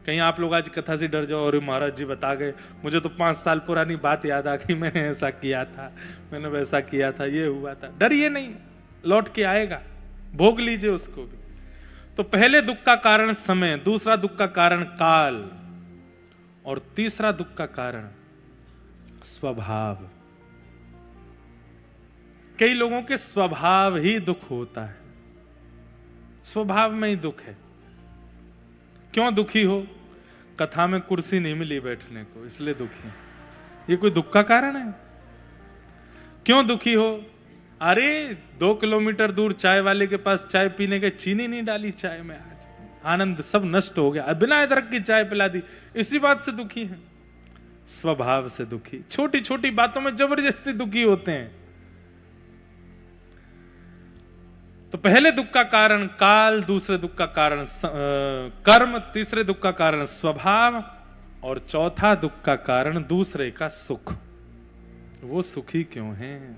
कहीं आप लोग आज कथा से डर जाओ, और महाराज जी बता गए, मुझे तो 5 साल पुरानी बात याद आ गई, मैंने ऐसा किया था, मैंने वैसा किया था, ये हुआ था। डरिए नहीं, लौट के आएगा, भोग लीजिए उसको भी। तो पहले दुख का कारण समय, दूसरा दुख का कारण काल, और तीसरा दुख का कारण स्वभाव। कई लोगों के स्वभाव ही दुख होता है, स्वभाव में ही दुख है। क्यों दुखी हो? कथा में कुर्सी नहीं मिली बैठने को, इसलिए दुखी है। ये कोई दुख का कारण है? क्यों दुखी हो? अरे 2 किलोमीटर दूर चाय वाले के पास चाय पीने के, चीनी नहीं डाली चाय में, आज आनंद सब नष्ट हो गया, बिना अदरक की चाय पिला दी, इसी बात से दुखी है। स्वभाव से दुखी, छोटी छोटी बातों में जबरदस्ती दुखी होते हैं। तो पहले दुख का कारण काल, दूसरे दुख का कारण कर्म, तीसरे दुख का कारण स्वभाव, और चौथा दुख का कारण दूसरे का सुख। वो सुखी क्यों है?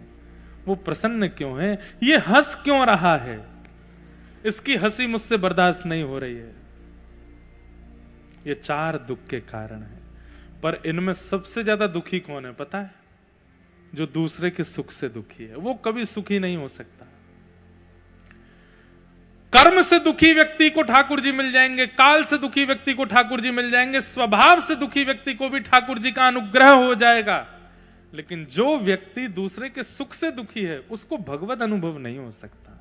वो प्रसन्न क्यों है? ये हंस क्यों रहा है? इसकी हंसी मुझसे बर्दाश्त नहीं हो रही है। ये 4 दुख के कारण है। पर इनमें सबसे ज्यादा दुखी कौन है पता है? जो दूसरे के सुख से दुखी है। वो कभी सुखी नहीं हो सकता। कर्म से दुखी व्यक्ति को ठाकुर जी मिल जाएंगे, काल से दुखी व्यक्ति को ठाकुर जी मिल जाएंगे, स्वभाव से दुखी व्यक्ति को भी ठाकुर जी का अनुग्रह हो जाएगा। लेकिन जो व्यक्ति दूसरे के सुख से दुखी है, उसको भगवत अनुभव नहीं हो सकता।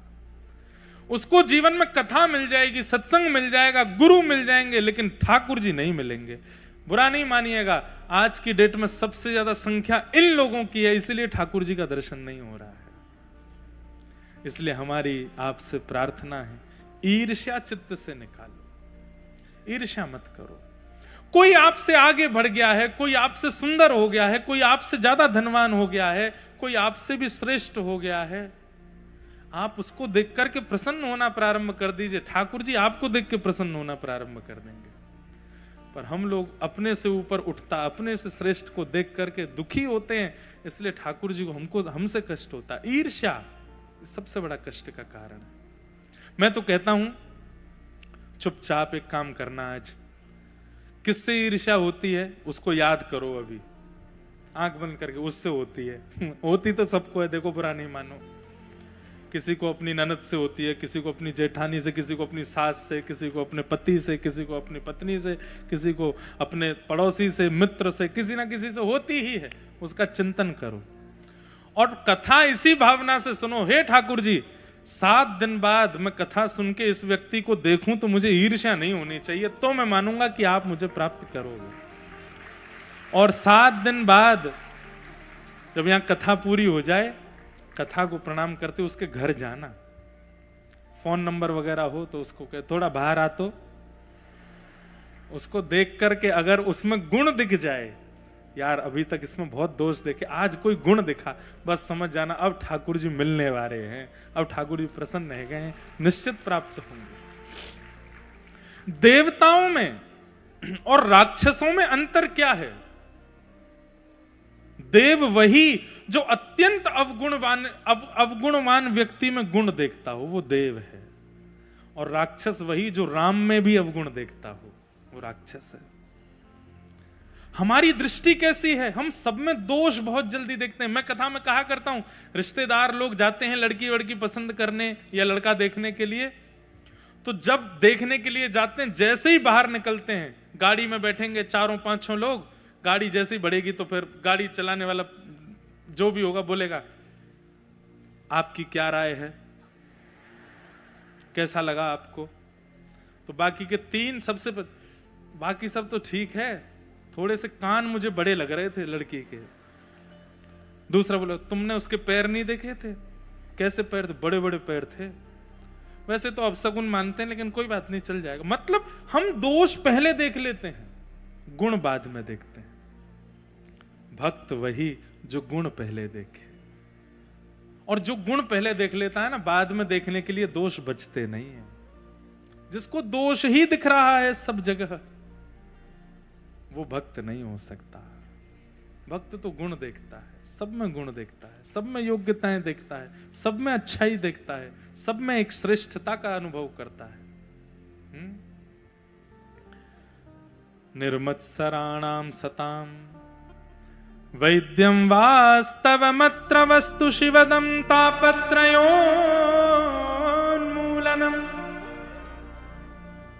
उसको जीवन में कथा मिल जाएगी, सत्संग मिल जाएगा, गुरु मिल जाएंगे, लेकिन ठाकुर जी नहीं मिलेंगे। बुरा नहीं मानिएगा, आज की डेट में सबसे ज्यादा संख्या इन लोगों की है, इसलिए ठाकुर जी का दर्शन नहीं हो रहा है। इसलिए हमारी आपसे प्रार्थना है, ईर्ष्या चित्त से निकालो, ईर्ष्या मत करो। कोई आपसे आगे बढ़ गया है, कोई आपसे सुंदर हो गया है, कोई आपसे ज्यादा धनवान हो गया है, कोई आपसे भी श्रेष्ठ हो गया है, आप उसको देख करके प्रसन्न होना प्रारंभ कर दीजिए, ठाकुर जी आपको देख के प्रसन्न होना प्रारंभ कर देंगे। पर हम लोग अपने से ऊपर उठता, अपने से श्रेष्ठ को देख करके दुखी होते हैं, इसलिए ठाकुर जी को हमसे कष्ट होता है। ईर्ष्या सबसे बड़ा कष्ट का कारण है। मैं तो कहता हूं चुपचाप एक काम करना, आज किससे ईर्ष्या होती है उसको याद करो, अभी आंख बंद करके, उससे होती है। होती तो सबको है, देखो बुरा नहीं मानो। किसी को अपनी ननद से होती है, किसी को अपनी जेठानी से, किसी को अपनी सास से, किसी को अपने पति से, किसी को अपनी पत्नी से, किसी को अपने पड़ोसी से, मित्र से, किसी ना किसी से होती ही है। उसका चिंतन करो और कथा इसी भावना से सुनो, हे ठाकुर जी 7 दिन बाद मैं कथा सुन के इस व्यक्ति को देखूं तो मुझे ईर्ष्या नहीं होनी चाहिए, तो मैं मानूंगा कि आप मुझे प्राप्त करोगे। और 7 दिन बाद जब यहां कथा पूरी हो जाए, कथा को प्रणाम करते उसके घर जाना, फोन नंबर वगैरह हो तो उसको कहे थोड़ा बाहर आ, तो उसको देख करके अगर उसमें गुण दिख जाए, यार अभी तक इसमें बहुत दोष देखे, आज कोई गुण दिखा, बस समझ जाना अब ठाकुर जी मिलने वाले हैं, अब ठाकुर जी प्रसन्न रह गए हैं, निश्चित प्राप्त होंगे। देवताओं में और राक्षसों में अंतर क्या है? देव वही जो अत्यंत अवगुणवान व्यक्ति में गुण देखता हो, वो देव है। और राक्षस वही जो राम में भी अवगुण देखता हो, वो राक्षस है। हमारी दृष्टि कैसी है? हम सब में दोष बहुत जल्दी देखते हैं। मैं कथा में कहा करता हूं, रिश्तेदार लोग जाते हैं लड़की वड़की पसंद करने या लड़का देखने के लिए, तो जब देखने के लिए जाते हैं, जैसे ही बाहर निकलते हैं, गाड़ी में बैठेंगे 4-5 लोग, गाड़ी जैसे ही बढ़ेगी तो फिर गाड़ी चलाने वाला जो भी होगा बोलेगा आपकी क्या राय है, कैसा लगा आपको? तो बाकी के 3 सबसे बाकी सब तो ठीक है, थोड़े से कान मुझे बड़े लग रहे थे लड़की के। दूसरा बोला तुमने उसके पैर नहीं देखे थे? कैसे पैर थे? बड़े बड़े पैर थे। वैसे तो अपशगुन मानते हैं, लेकिन कोई बात नहीं, चल जाएगा। मतलब हम दोष पहले देख लेते हैं, गुण बाद में देखते हैं। भक्त वही जो गुण पहले देखे, और जो गुण पहले देख लेता है ना, बाद में देखने के लिए दोष बचते नहीं है। जिसको दोष ही दिख रहा है सब जगह, वो भक्त नहीं हो सकता। भक्त तो गुण देखता है, सब में गुण देखता है, सब में योग्यताएं देखता है, सब में अच्छाई देखता है, सब में एक श्रेष्ठता का अनुभव करता है। निर्मत्सराणाम सताम वैद्यम वास्तवमत्र वस्तु शिवदम तापत्रयोन्मूलनम।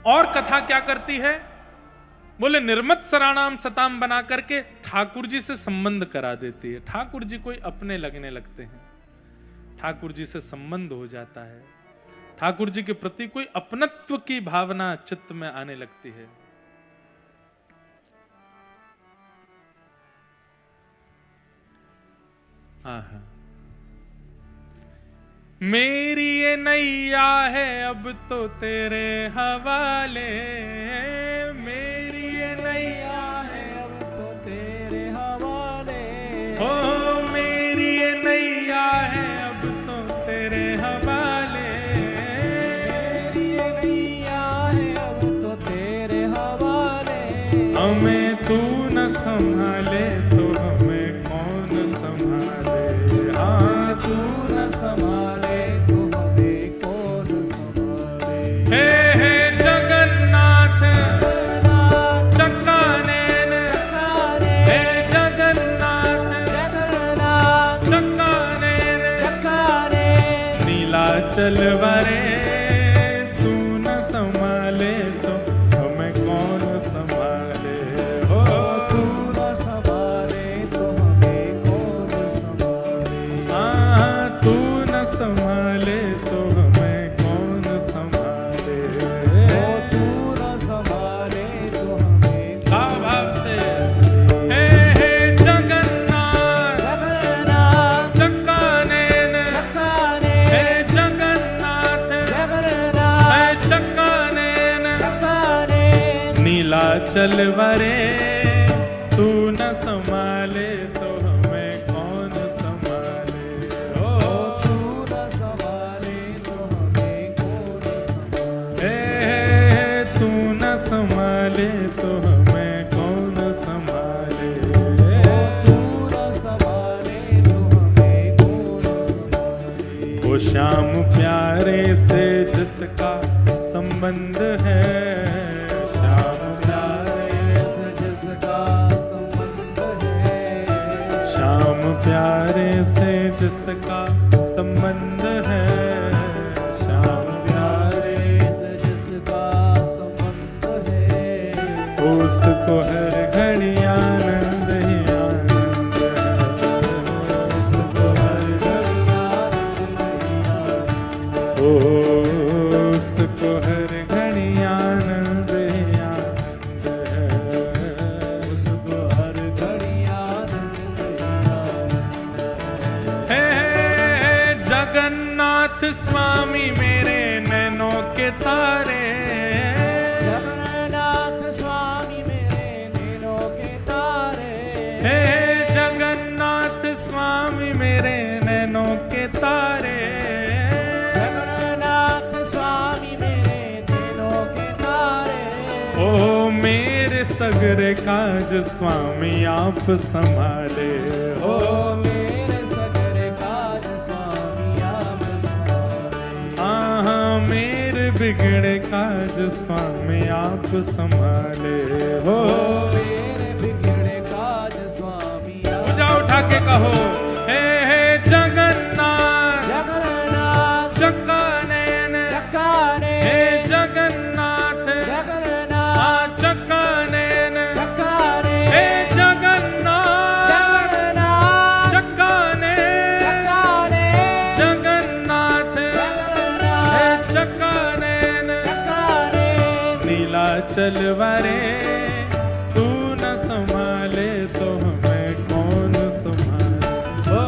और कथा क्या करती है? बोले निर्मत्सराणाम सताम बना करके ठाकुर जी से संबंध करा देती है। ठाकुर जी कोई अपने लगने लगते हैं, ठाकुर जी से संबंध हो जाता है, ठाकुर जी के प्रति कोई अपनत्व की भावना चित्त में आने लगती है। आहा, मेरी ये नैया है अब तो तेरे हवाले, मेरी ये नैया है अब तो तेरे हवाले, ओ मेरी ये नैया है अब तो तेरे हवाले, मेरी ये नैया है अब तो तेरे हवाले। हमें तू न संभाले तो हमें कौन संभाले, हाँ तू न संभाले तो हमें कौन संभाले। हे हे जगन्नाथ चक्कानैन, हे जगन्नाथ चक्कानैन, नीलाचल वारे तू न संभाले तो हमें कौन संभाले, हो तू न संभाले तो हमें कौन संभाले, हाँ तू न संभाले तो हमें कौन संभाले, हो तू न संभाले तो हमें। भाव से हे हे जगन्नाथ चक्कानैन, हे जगन्नाथ हे चक्कानैन, नीलाचल वारे तू न संभाले तो हमें कौन संभाले, हो तू न संभाले तो हमें कौन संभाले, तू न संभाले तो हमें कौन संभाले, तू न संभाले तो हमें कौन संभाले। वो श्याम प्यारे से जिसका संबंध है, श्याम प्यारे से जिसका संबंध है, श्याम प्यारे से जिसका संबंध है, श्याम प्यारे से जिसका संबंध है, उसको हर घड़ी आनंद ही आनंद है, उसको हर घड़ी आनंद ही आनंद है, उसको हर घड़ी आनंद ही आनंद है, उसको हर घड़ी आनंद ही आनंद है। हे जगन्नाथ स्वामी मेरे नैनों के तारे, जगन्नाथ स्वामी मेरे नैनों के तारे, हे जगन्नाथ स्वामी मेरे नैनों के तारे, जगन्नाथ स्वामी मेरे नैनों के तारे, ओ मेरे सगरे काज स्वामी आप संभाले, ओ मेरे सगरे काज स्वामी आप संभाले, हाँ मेरे बिगड़े काज स्वामी आप संभाले, हो मेरे बिगड़े काज स्वामी आप। उठा के कहो हे हे जगन्नाथ जगन्नाथ चक्कानैन, हे जगन्नाथ जगन्नाथ चक्कानैन, हे जगन्नाथ चक्कानैन, जगन्नाथ हे चक्कानैन, नीलाचल वारे तू न संभाले तो हमें कौन संभाले, ओ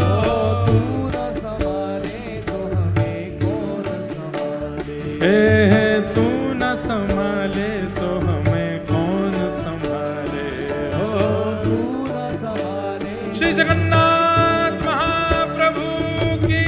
तू न संभाले तो हमें कौन संभाले, हे तू न संभाले तो हमें कौन संभाले, ओ तू न संभाले। श्री जगन्नाथ महाप्रभु की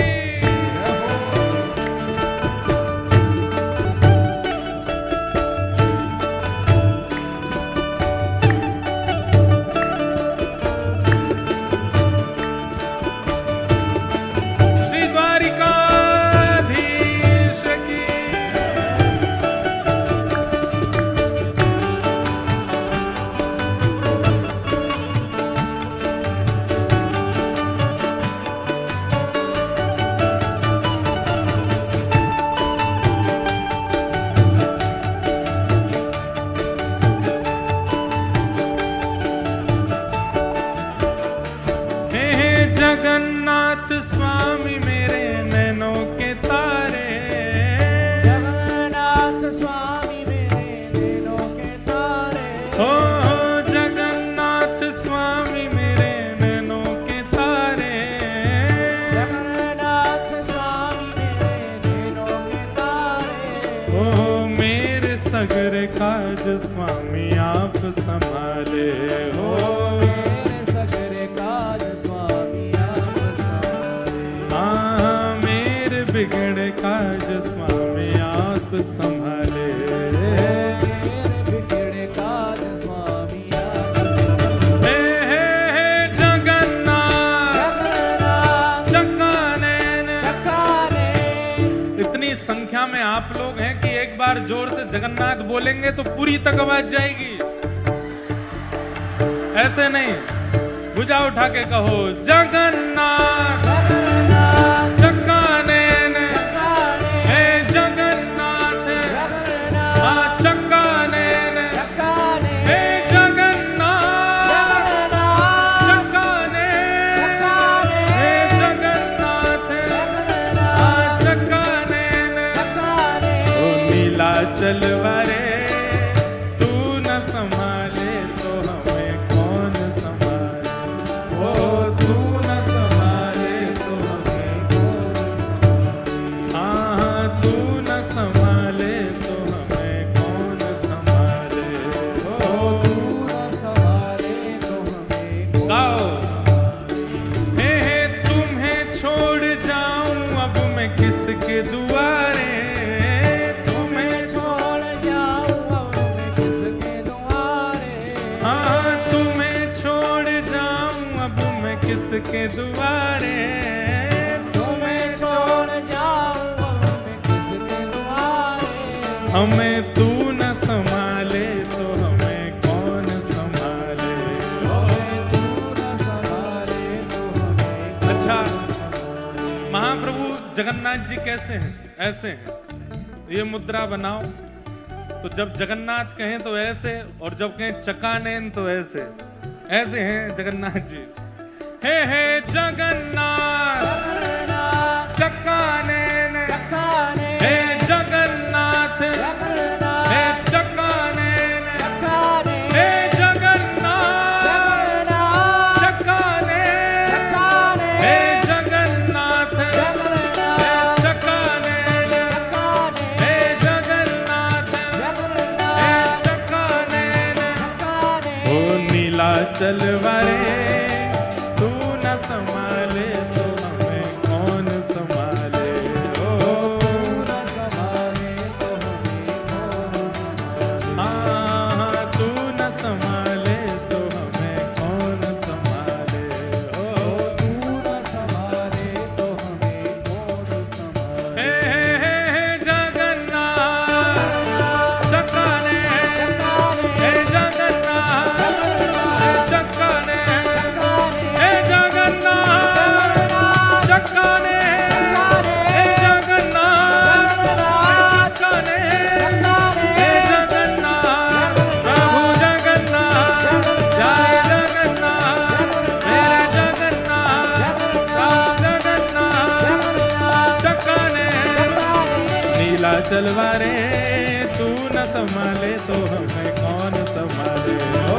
जगन्नाथ स्वामी मेरे नैनों के तारे, जगन्नाथ स्वामी मेरे नैनों के तारे, हो जगन्नाथ स्वामी मेरे नैनों के तारे, जगन्नाथ स्वामी मेरे नैनों के तारे, हो मेरे सगरे काज स्वामी आप संभाले, हो मेरे सगरे काज स्वामी आप संभाले, हाँ मेरे बिगड़े काज स्वामी आप संभाले, मेरे बिगड़े काज स्वामी आप संभाले। हे जगन्नाथ जगन्नाथ चक्कानैन। चक्काने, इतनी संख्या में आप लोग हैं कि एक बार जोर से जगन्नाथ बोलेंगे तो पूरी तक आवाज जाएगी, ऐसे नहीं, भुजा उठा के कहो जगन्नाथ जगन्नाथ चक्कानैन, चक्काने, हे जगन्नाथ जगन्नाथ हाँ चक्कानैन, चक्काने, हे जगन्नाथ जगन्नाथ चक्कानैन, हे जगन्नाथ हाँ चक्कानैन। चक्काने, ओ नीलाचल वारे तू न संभाले तो हमें कौन संभाले, ओ तू न संभाले तो हमें कौन संभाले, हाँ तू न संभाले तो हमें कौन संभाले, ओ तू न संभाले तो हमें गाओ हे तुम्हें छोड़ जाऊं अब मैं किसके दुआरे, तुम्हें छोड़ जाऊं अब मैं किसके दुआरे, हाँ तुम्हें छोड़ जाऊं अब मैं किसके दुआरे, तुम्हें छोड़ जाऊं अब मैं किसके दुआरे, हमें तू न संभाले तो हमें कौन संभाले, हमें तू न संभाले तो हमें अच्छा महाप्रभु जगन्नाथ जी कैसे हैं, ऐसे हैं, ये मुद्रा बनाओ तो जब जगन्नाथ कहें तो ऐसे, और जब कहें चकानैन तो ऐसे, ऐसे हैं जगन्नाथ जी। हे जगन्नाथ जगन्नाथ चकानैन, चक्काने, हे जगन्नाथ जगन्नाथ हे चकानैन, चक्काने, हे जगन्नाथ जगन्नाथ चकानैन, चक्काने, हे जगन्नाथ हे जगन्नाथ चकानैन, चक्काने, हे जगन्नाथ हे जगन्नाथ चकानैन। चक्काने, ओ नीलाचल वारे तू न संभाले तो हमें कौन संभाले, ओ तू न संभाले तो हमें कौन संभाले, हाँ तू न संभाले तो हमें कौन संभाले, ओ तू न संभाले तो हमें कौन संभाले, हे जगन्नाथ चकानैन, हे जगन्नाथ हे चकानैन, हे जगन्नाथ चकानैन, हे जगन्नाथ चकानैन, हे जगन्नाथ प्रभु जगन्नाथ जय जगन्नाथ, मेरे जगन्नाथ राम जगन्नाथ चकानैन। नीलाचल वारे तू न संभाले तो हमें कौन संभाले, ओ